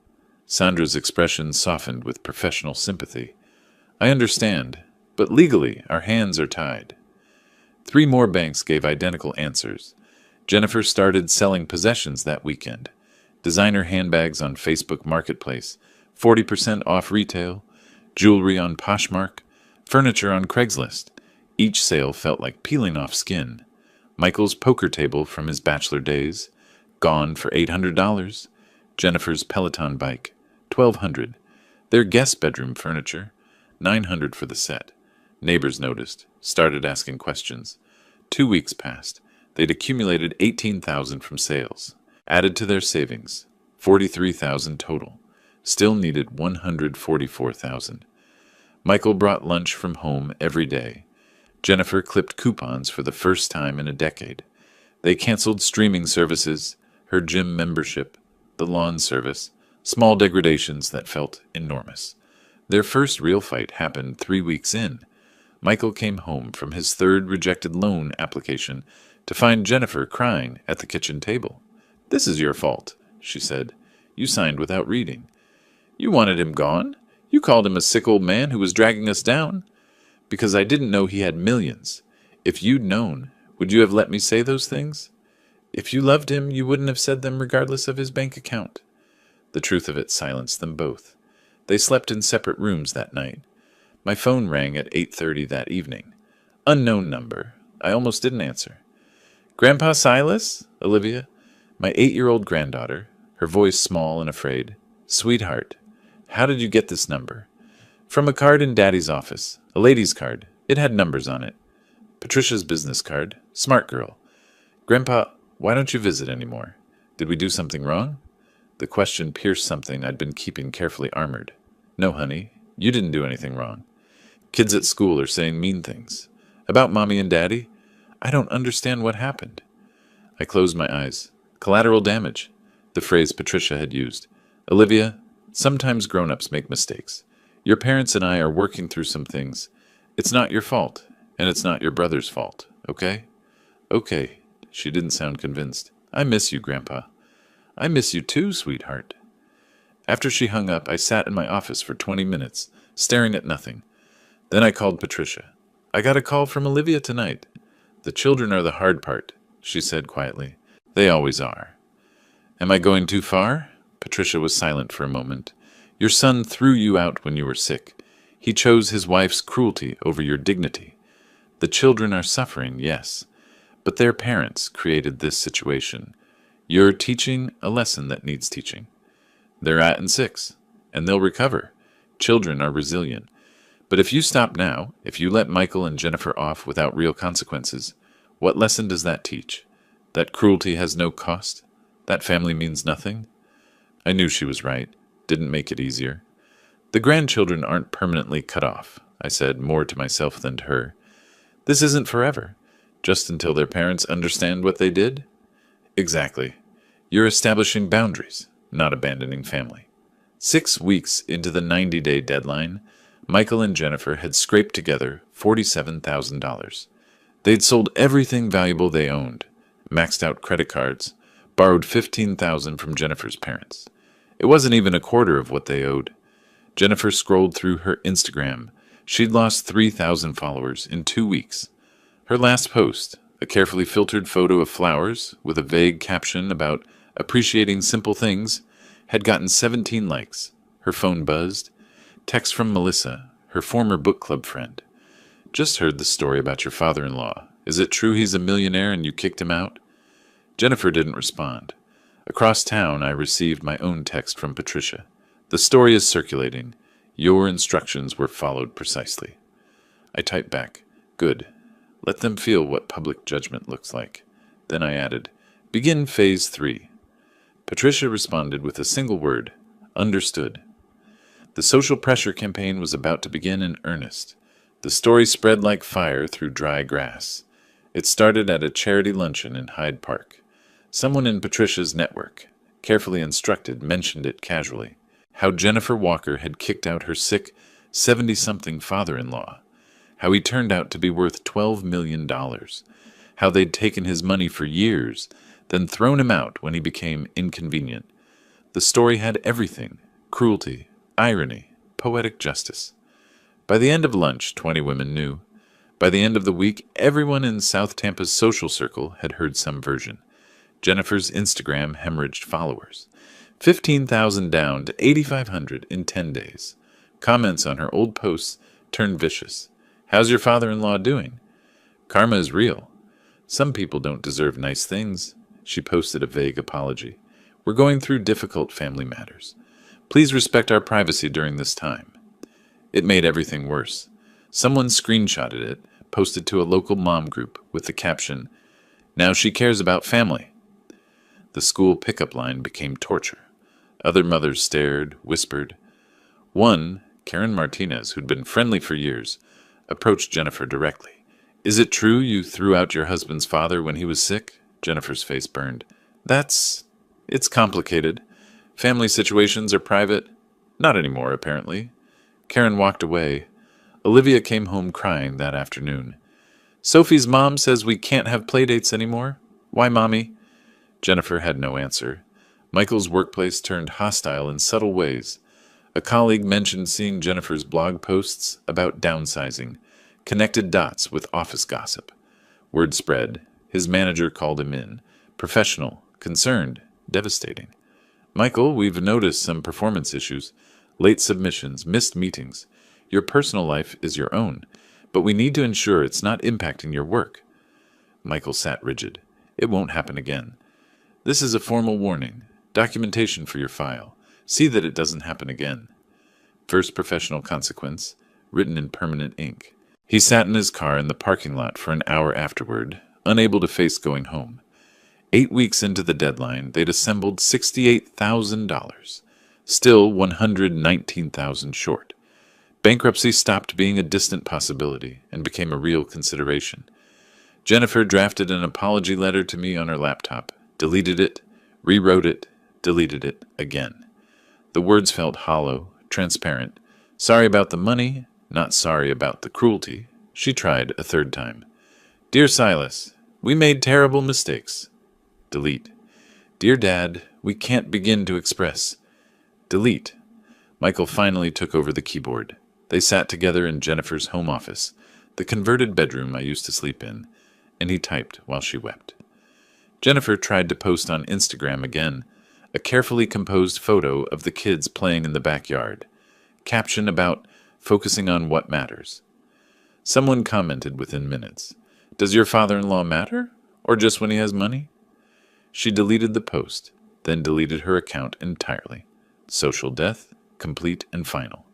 Sandra's expression softened with professional sympathy. I understand, but legally our hands are tied. 3 more banks gave identical answers. Jennifer started selling possessions that weekend. Designer handbags on Facebook Marketplace, 40% off retail, jewelry on Poshmark, furniture on Craigslist. Each sale felt like peeling off skin. Michael's poker table from his bachelor days, gone for $800. Jennifer's Peloton bike, $1,200. Their guest bedroom furniture, $900 for the set. Neighbors noticed, started asking questions. 2 weeks passed. They'd accumulated $18,000 from sales. Added to their savings, $43,000 total. Still needed $144,000. Michael brought lunch from home every day. Jennifer clipped coupons for the first time in a decade. They canceled streaming services, her gym membership, the lawn service, small degradations that felt enormous. Their first real fight happened 3 weeks in. Michael came home from his 3rd rejected loan application to find Jennifer crying at the kitchen table. This is your fault, she said. You signed without reading. You wanted him gone. You called him a sick old man who was dragging us down. Because I didn't know he had millions. If you'd known, would you have let me say those things? If you loved him, you wouldn't have said them regardless of his bank account. The truth of it silenced them both. They slept in separate rooms that night. My phone rang at 8:30 that evening. Unknown number. I almost didn't answer. Grandpa Silas? Olivia? My 8-year-old granddaughter, her voice small and afraid. Sweetheart, how did you get this number? From a card in Daddy's office. A lady's card. It had numbers on it. Patricia's business card. Smart girl. Grandpa, why don't you visit anymore? Did we do something wrong? The question pierced something I'd been keeping carefully armored. No, honey, you didn't do anything wrong. Kids at school are saying mean things. About Mommy and Daddy? I don't understand what happened. I closed my eyes. Collateral damage. The phrase Patricia had used. Olivia, sometimes grown-ups make mistakes. Your parents and I are working through some things. It's not your fault, and it's not your brother's fault, okay? Okay. She didn't sound convinced. I miss you, Grandpa. I miss you too, sweetheart. After she hung up, I sat in my office for 20 minutes, staring at nothing. Then I called Patricia. I got a call from Olivia tonight. The children are the hard part, she said quietly. They always are. Am I going too far? Patricia was silent for a moment. Your son threw you out when you were sick. He chose his wife's cruelty over your dignity. The children are suffering, yes, but their parents created this situation. You're teaching a lesson that needs teaching. They're at in 6, and they'll recover. Children are resilient. But if you stop now, if you let Michael and Jennifer off without real consequences, what lesson does that teach? That cruelty has no cost? That family means nothing? I knew she was right. Didn't make it easier. The grandchildren aren't permanently cut off, I said, more to myself than to her. This isn't forever, just until their parents understand what they did? Exactly. You're establishing boundaries, not abandoning family. 6 weeks into the 90-day deadline, Michael and Jennifer had scraped together $47,000. They'd sold everything valuable they owned, maxed out credit cards, borrowed $15,000 from Jennifer's parents. It wasn't even a quarter of what they owed. Jennifer scrolled through her Instagram. She'd lost 3,000 followers in 2 weeks. Her last post, a carefully filtered photo of flowers with a vague caption about appreciating simple things, had gotten 17 likes. Her phone buzzed. Text from Melissa, her former book club friend. Just heard the story about your father-in-law. Is it true he's a millionaire and you kicked him out? Jennifer didn't respond. Across town, I received my own text from Patricia. The story is circulating. Your instructions were followed precisely. I typed back, good. Let them feel what public judgment looks like. Then I added, begin phase 3. Patricia responded with a single word, understood. The social pressure campaign was about to begin in earnest. The story spread like fire through dry grass. It started at a charity luncheon in Hyde Park. Someone in Patricia's network, carefully instructed, mentioned it casually. How Jennifer Walker had kicked out her sick, 70-something father-in-law. How he turned out to be worth $12 million. How they'd taken his money for years, then thrown him out when he became inconvenient. The story had everything, cruelty, irony, poetic justice. By the end of lunch, 20 women knew. By the end of the week, everyone in South Tampa's social circle had heard some version. Jennifer's Instagram hemorrhaged followers. 15,000 down to 8,500 in 10 days. Comments on her old posts turned vicious. How's your father-in-law doing? Karma is real. Some people don't deserve nice things. She posted a vague apology. We're going through difficult family matters. Please respect our privacy during this time. It made everything worse. Someone screenshotted it, posted to a local mom group with the caption, now she cares about family. The school pickup line became torture. Other mothers stared, whispered. One, Karen Martinez, who'd been friendly for years, approached Jennifer directly. Is it true you threw out your husband's father when he was sick? Jennifer's face burned. It's complicated. Family situations are private. Not anymore, apparently. Karen walked away. Olivia came home crying that afternoon. Sophie's mom says we can't have playdates anymore. Why, Mommy? Jennifer had no answer. Michael's workplace turned hostile in subtle ways. A colleague mentioned seeing Jennifer's blog posts about downsizing, connected dots with office gossip. Word spread. His manager called him in. Professional, concerned, devastating. Michael, we've noticed some performance issues. Late submissions, missed meetings. Your personal life is your own, but we need to ensure it's not impacting your work. Michael sat rigid. It won't happen again. This is a formal warning. Documentation for your file. See that it doesn't happen again. First professional consequence, written in permanent ink. He sat in his car in the parking lot for an hour afterward, unable to face going home. 8 weeks into the deadline, they'd assembled $68,000. Still $119,000 short. Bankruptcy stopped being a distant possibility and became a real consideration. Jennifer drafted an apology letter to me on her laptop, deleted it, rewrote it, deleted it again. The words felt hollow, transparent. Sorry about the money, not sorry about the cruelty. She tried a third time. Dear Silas, we made terrible mistakes. Delete. Dear Dad, we can't begin to express. Delete. Michael finally took over the keyboard. They sat together in Jennifer's home office, the converted bedroom I used to sleep in, and he typed while she wept. Jennifer tried to post on Instagram again, a carefully composed photo of the kids playing in the backyard. Caption about focusing on what matters. Someone commented within minutes, "Does your father-in-law matter? Or just when he has money?" She deleted the post, then deleted her account entirely. Social death, complete and final.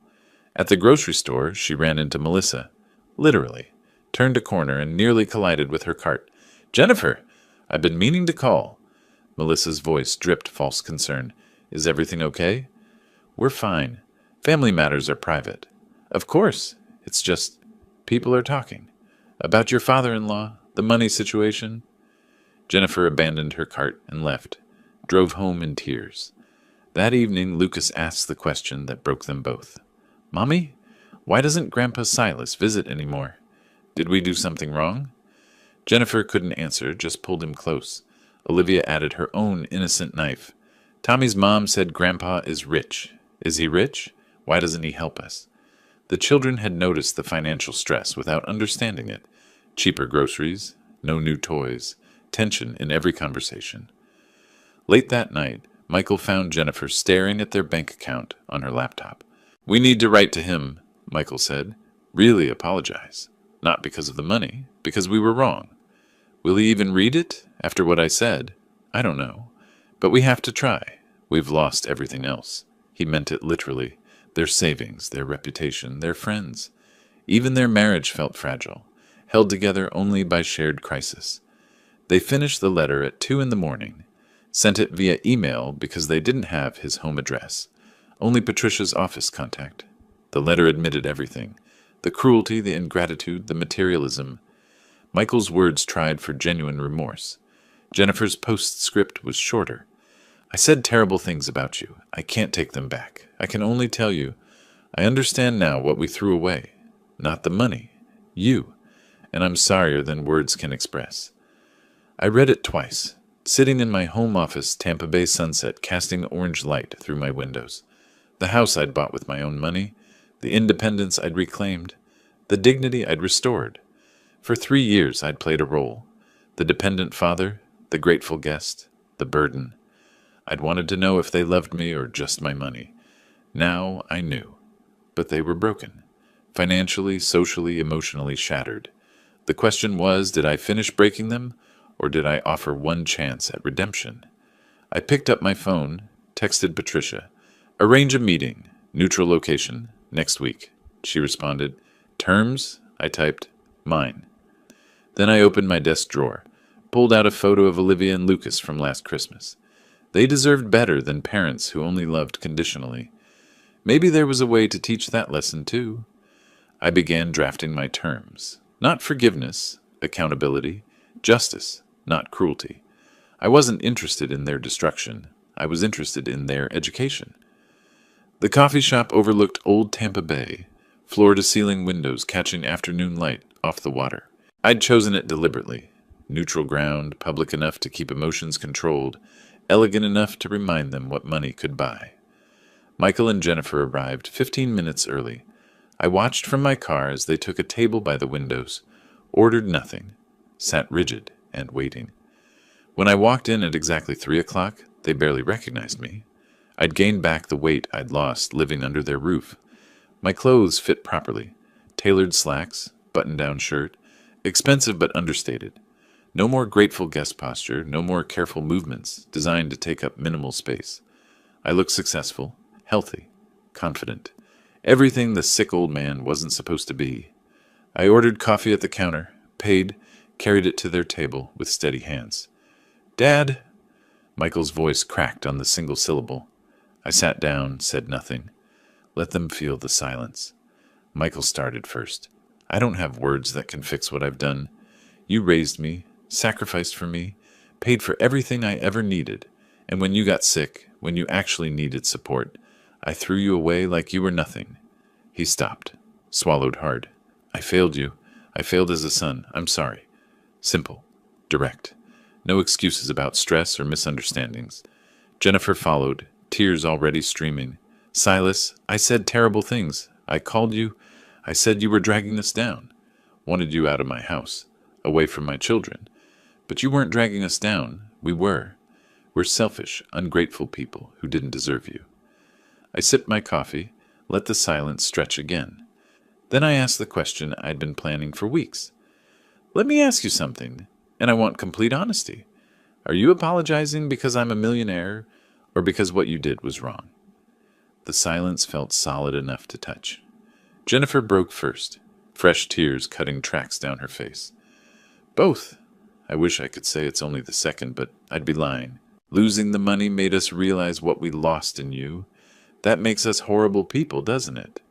At the grocery store, she ran into Melissa. Literally. Turned a corner and nearly collided with her cart. "Jennifer, I've been meaning to call." Melissa's voice dripped false concern. "Is everything okay?" "We're fine. Family matters are private." "Of course. It's just people are talking. About your father-in-law, the money situation." Jennifer abandoned her cart and left, drove home in tears. That evening, Lucas asked the question that broke them both. "Mommy, why doesn't Grandpa Silas visit anymore? Did we do something wrong?" Jennifer couldn't answer, just pulled him close. Olivia added her own innocent knife. "Tommy's mom said Grandpa is rich. Is he rich? Why doesn't he help us?" The children had noticed the financial stress without understanding it. Cheaper groceries, no new toys, tension in every conversation. Late that night, Michael found Jennifer staring at their bank account on her laptop. "We need to write to him," Michael said. "Really apologize. Not because of the money, because we were wrong. Will he even read it, after what I said? I don't know. But we have to try. We've lost everything else." He meant it literally. Their savings, their reputation, their friends. Even their marriage felt fragile, held together only by shared crisis. They finished the letter at 2 a.m, sent it via email because they didn't have his home address, only Patricia's office contact. The letter admitted everything. The cruelty, the ingratitude, the materialism. Michael's words tried for genuine remorse. Jennifer's postscript was shorter. "I said terrible things about you. I can't take them back. I can only tell you, I understand now what we threw away. Not the money. You. And I'm sorrier than words can express." I read it twice, sitting in my home office, Tampa Bay sunset casting orange light through my windows. The house I'd bought with my own money, the independence I'd reclaimed, the dignity I'd restored. For 3 years I'd played a role. The dependent father, the grateful guest, the burden. I'd wanted to know if they loved me or just my money. Now I knew. But they were broken. Financially, socially, emotionally shattered. The question was, did I finish breaking them, or did I offer one chance at redemption? I picked up my phone, texted Patricia. "Arrange a meeting. Neutral location. Next week." She responded. "Terms?" I typed. "Mine." Then I opened my desk drawer, pulled out a photo of Olivia and Lucas from last Christmas. They deserved better than parents who only loved conditionally. Maybe there was a way to teach that lesson too. I began drafting my terms. Not forgiveness, accountability, justice, not cruelty. I wasn't interested in their destruction. I was interested in their education. The coffee shop overlooked old Tampa Bay, floor-to-ceiling windows catching afternoon light off the water. I'd chosen it deliberately. Neutral ground, public enough to keep emotions controlled, elegant enough to remind them what money could buy. Michael and Jennifer arrived 15 minutes early. I watched from my car as they took a table by the windows, ordered nothing, sat rigid and waiting. When I walked in at exactly 3 o'clock, they barely recognized me. I'd gained back the weight I'd lost living under their roof. My clothes fit properly. Tailored slacks, button-down shirt, expensive but understated. No more grateful guest posture, no more careful movements designed to take up minimal space. I looked successful, healthy, confident. Everything the sick old man wasn't supposed to be. I ordered coffee at the counter, paid, carried it to their table with steady hands. "Dad!" Michael's voice cracked on the single syllable. I sat down, said nothing. Let them feel the silence. Michael started first. "I don't have words that can fix what I've done. You raised me, sacrificed for me, paid for everything I ever needed, and when you got sick, when you actually needed support, I threw you away like you were nothing." He stopped, swallowed hard. "I failed you. I failed as a son. I'm sorry." Simple, direct. No excuses about stress or misunderstandings. Jennifer followed, tears already streaming. "Silas, I said terrible things. I called you. I said you were dragging us down. Wanted you out of my house, away from my children. But you weren't dragging us down. We were. We're selfish, ungrateful people who didn't deserve you." I sipped my coffee, let the silence stretch again. Then I asked the question I'd been planning for weeks. Let me ask you something, and I want complete honesty. Are you apologizing because I'm a millionaire, or because what you did was wrong? The silence felt solid enough to touch. Jennifer broke first, fresh tears cutting tracks down her face. Both. I wish I could say it's only the second, but I'd be lying. Losing the money made us realize what we lost in you. That makes us horrible people, doesn't it?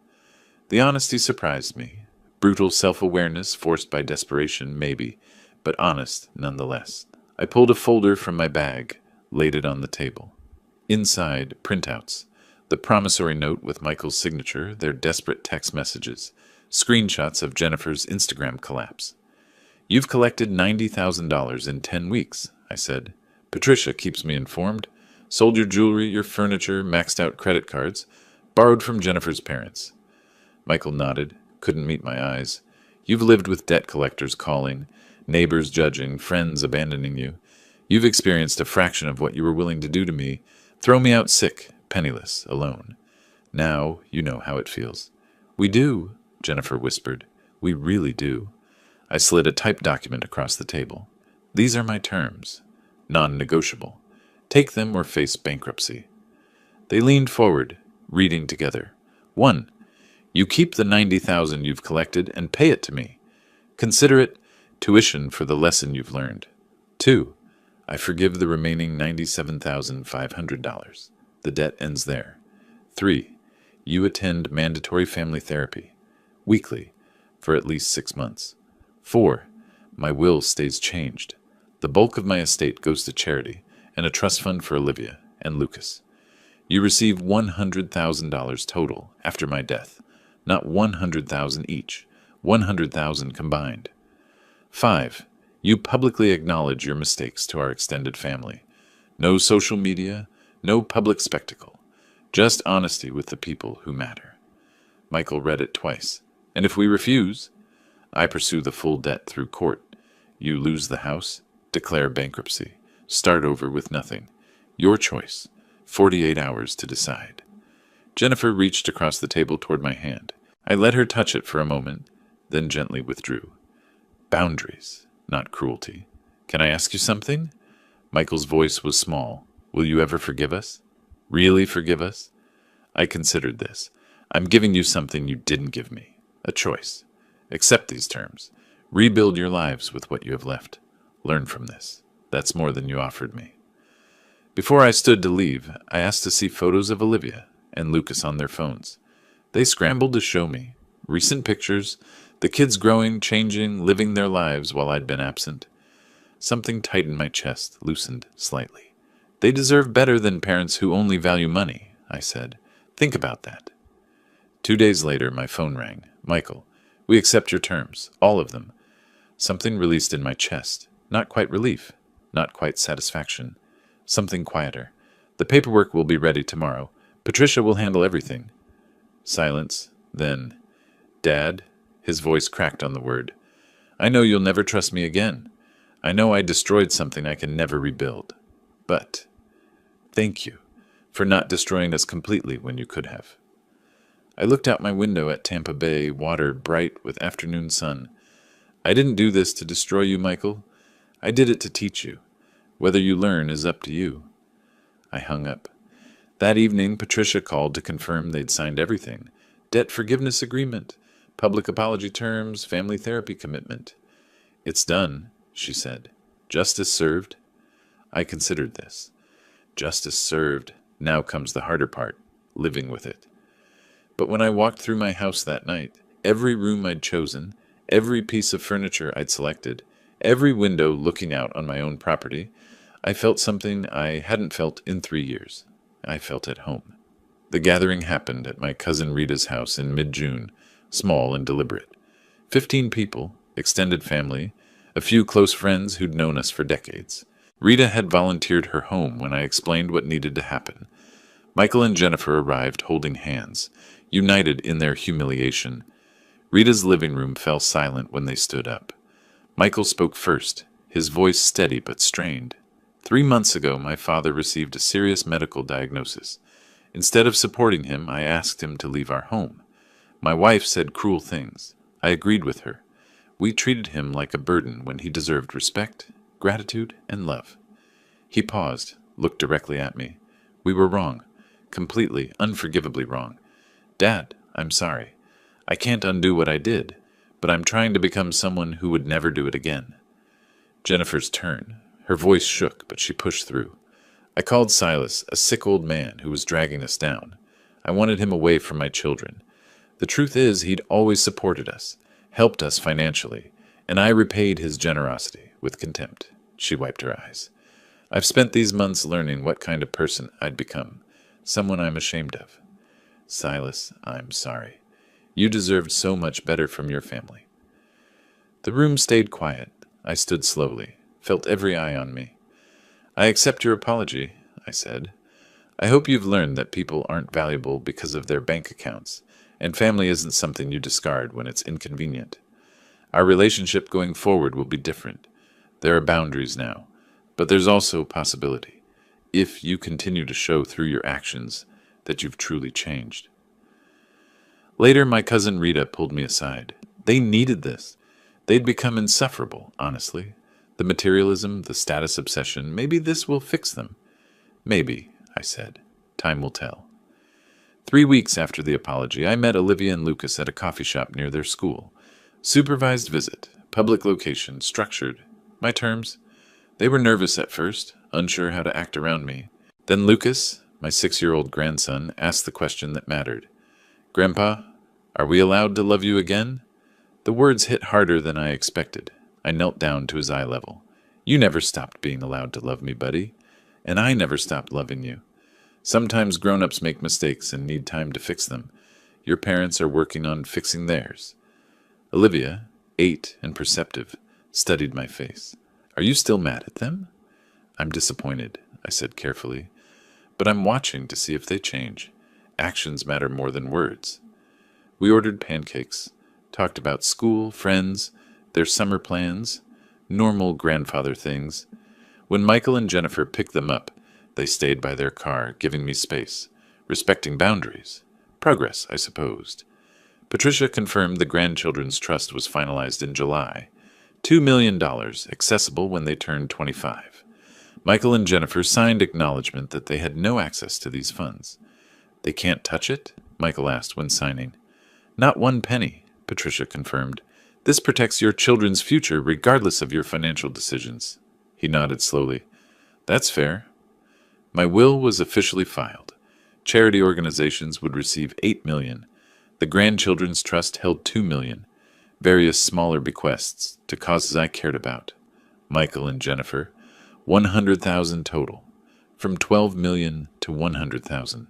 The honesty surprised me. Brutal self-awareness forced by desperation, maybe, but honest nonetheless. I pulled a folder from my bag, laid it on the table. Inside, printouts. The promissory note with Michael's signature, their desperate text messages, screenshots of Jennifer's Instagram collapse. You've collected $90,000 in 10 weeks, I said. Patricia keeps me informed. Sold your jewelry, your furniture, maxed out credit cards, borrowed from Jennifer's parents. Michael nodded, couldn't meet my eyes. You've lived with debt collectors calling, neighbors judging, friends abandoning you. You've experienced a fraction of what you were willing to do to me. Throw me out sick, penniless, alone. Now you know how it feels. We do, Jennifer whispered. We really do. I slid a typed document across the table. These are my terms. Non-negotiable. Take them or face bankruptcy. They leaned forward, reading together. 1. You keep the $90,000 you've collected and pay it to me. Consider it tuition for the lesson you've learned. 2. I forgive the remaining $97,500. The debt ends there. 3. You attend mandatory family therapy, weekly, for at least 6 months. 4. My will stays changed. The bulk of my estate goes to charity and a trust fund for Olivia and Lucas. You receive $100,000 total after my death, not $100,000 each, $100,000 combined. 5. You publicly acknowledge your mistakes to our extended family. No social media, no public spectacle, just honesty with the people who matter. Michael read it twice. And if we refuse, I pursue the full debt through court. You lose the house, declare bankruptcy, start over with nothing. Your choice. 48 hours to decide. Jennifer reached across the table toward my hand. I let her touch it for a moment, then gently withdrew. Boundaries, not cruelty. Can I ask you something? Michael's voice was small. Will you ever forgive us? Really forgive us? I considered this. I'm giving you something you didn't give me. A choice. Accept these terms. Rebuild your lives with what you have left. Learn from this. That's more than you offered me. Before I stood to leave, I asked to see photos of Olivia and Lucas on their phones. They scrambled to show me. Recent pictures, the kids growing, changing, living their lives while I'd been absent. Something tight in my chest loosened slightly. They deserve better than parents who only value money, I said. Think about that. 2 days later, my phone rang. Michael, we accept your terms, all of them. Something released in my chest. Not quite relief, not quite satisfaction. Something quieter. The paperwork will be ready tomorrow. Patricia will handle everything. Silence. Then, Dad, his voice cracked on the word. I know you'll never trust me again. I know I destroyed something I can never rebuild. But thank you for not destroying us completely when you could have. I looked out my window at Tampa Bay, water bright with afternoon sun. I didn't do this to destroy you, Michael. I did it to teach you. Whether you learn is up to you. I hung up. That evening, Patricia called to confirm they'd signed everything. Debt forgiveness agreement, public apology terms, family therapy commitment. It's done, she said. Justice served. I considered this. Justice served. Now comes the harder part, living with it. But when I walked through my house that night, every room I'd chosen, every piece of furniture I'd selected, every window looking out on my own property, I felt something I hadn't felt in 3 years. I felt at home. The gathering happened at my cousin Rita's house in mid-June, small and deliberate. 15 people, extended family, a few close friends who'd known us for decades. Rita had volunteered her home when I explained what needed to happen. Michael and Jennifer arrived holding hands, united in their humiliation. Rita's living room fell silent when they stood up. Michael spoke first, his voice steady but strained. 3 months ago, my father received a serious medical diagnosis. Instead of supporting him, I asked him to leave our home. My wife said cruel things. I agreed with her. We treated him like a burden when he deserved respect, gratitude, and love. He paused, looked directly at me. We were wrong. Completely, unforgivably wrong. Dad, I'm sorry. I can't undo what I did, but I'm trying to become someone who would never do it again. Jennifer's turn. Her voice shook, but she pushed through. I called Silas a sick old man who was dragging us down. I wanted him away from my children. The truth is, he'd always supported us, helped us financially, and I repaid his generosity with contempt. She wiped her eyes. I've spent these months learning what kind of person I'd become, someone I'm ashamed of. Silas, I'm sorry. You deserved so much better from your family. The room stayed quiet. I stood slowly, felt every eye on me. I accept your apology, I said. I hope you've learned that people aren't valuable because of their bank accounts, and family isn't something you discard when it's inconvenient. Our relationship going forward will be different. There are boundaries now, but there's also possibility, if you continue to show through your actions that you've truly changed. Later, my cousin Rita pulled me aside. They needed this. They'd become insufferable, honestly. The materialism, the status obsession, maybe this will fix them. Maybe, I said. Time will tell. 3 weeks after the apology, I met Olivia and Lucas at a coffee shop near their school. Supervised visit, public location, structured. My terms. They were nervous at first, unsure how to act around me. Then Lucas, my 6-year-old grandson, asked the question that mattered. Grandpa, are we allowed to love you again? The words hit harder than I expected. I knelt down to his eye level. You never stopped being allowed to love me, buddy. And I never stopped loving you. Sometimes grown-ups make mistakes and need time to fix them. Your parents are working on fixing theirs. Olivia, 8 and perceptive, studied my face. Are you still mad at them? I'm disappointed, I said carefully. But I'm watching to see if they change. Actions matter more than words. We ordered pancakes, talked about school, friends, their summer plans, normal grandfather things. When Michael and Jennifer picked them up, they stayed by their car, giving me space, respecting boundaries. Progress, I supposed. Patricia confirmed the grandchildren's trust was finalized in July. $2 million, accessible when they turned 25. Michael and Jennifer signed acknowledgement that they had no access to these funds. They can't touch it? Michael asked when signing. Not one penny, Patricia confirmed. This protects your children's future regardless of your financial decisions. He nodded slowly. That's fair. My will was officially filed. Charity organizations would receive $8 million. The Grandchildren's Trust held $2 million. Various smaller bequests to causes I cared about. Michael and Jennifer, $100,000 total. From $12 million to $100,000.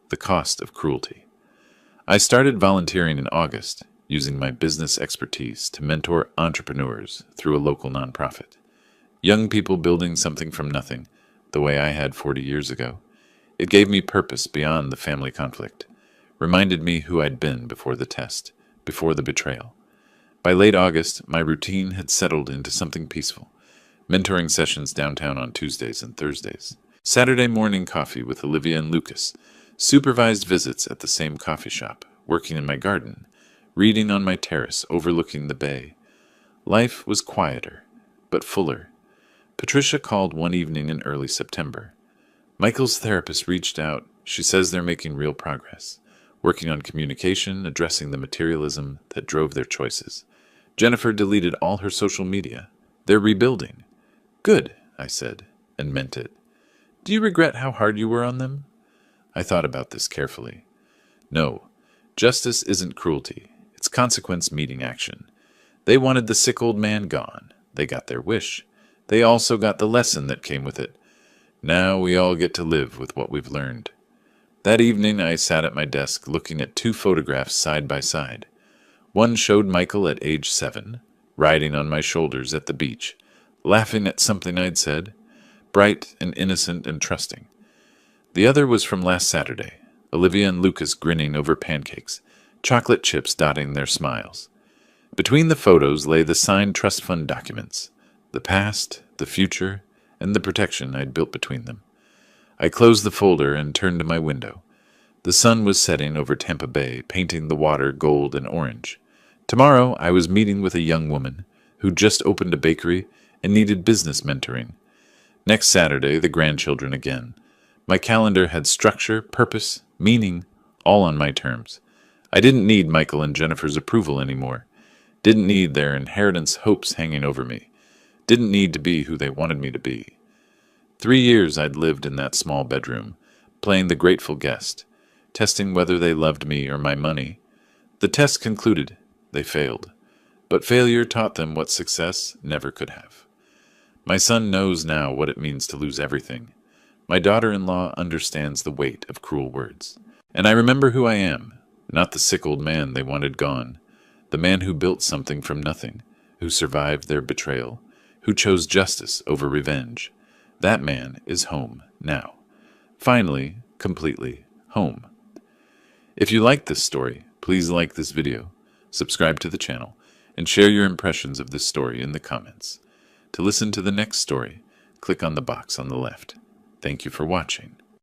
The cost of cruelty. I started volunteering in August, using my business expertise to mentor entrepreneurs through a local nonprofit. Young people building something from nothing, the way I had 40 years ago. It gave me purpose beyond the family conflict, reminded me who I'd been before the test, before the betrayal. By late August, my routine had settled into something peaceful. Mentoring sessions downtown on Tuesdays and Thursdays. Saturday morning coffee with Olivia and Lucas. Supervised visits at the same coffee shop, working in my garden, reading on my terrace overlooking the bay. Life was quieter, but fuller. Patricia called one evening in early September. Michael's therapist reached out. She says they're making real progress, working on communication, addressing the materialism that drove their choices. Jennifer deleted all her social media. They're rebuilding. Good, I said, and meant it. Do you regret how hard you were on them? I thought about this carefully. No, justice isn't cruelty. It's consequence meeting action. They wanted the sick old man gone. They got their wish. They also got the lesson that came with it. Now we all get to live with what we've learned. That evening I sat at my desk looking at 2 photographs side by side. One showed Michael at age 7, riding on my shoulders at the beach, laughing at something I'd said, bright and innocent and trusting. The other was from last Saturday, Olivia and Lucas grinning over pancakes, chocolate chips dotting their smiles. Between the photos lay the signed trust fund documents, the past, the future, and the protection I'd built between them. I closed the folder and turned to my window. The sun was setting over Tampa Bay, painting the water gold and orange. Tomorrow I was meeting with a young woman who just opened a bakery and needed business mentoring. Next Saturday, the grandchildren again. My calendar had structure, purpose, meaning, all on my terms. I didn't need Michael and Jennifer's approval anymore. Didn't need their inheritance hopes hanging over me. Didn't need to be who they wanted me to be. 3 years I'd lived in that small bedroom, playing the grateful guest, testing whether they loved me or my money. The test concluded. They failed. But failure taught them what success never could have. My son knows now what it means to lose everything. My daughter-in-law understands the weight of cruel words. And I remember who I am, not the sick old man they wanted gone, the man who built something from nothing, who survived their betrayal, who chose justice over revenge. That man is home now. Finally, completely home. If you like this story, please like this video, subscribe to the channel, and share your impressions of this story in the comments. To listen to the next story, click on the box on the left. Thank you for watching.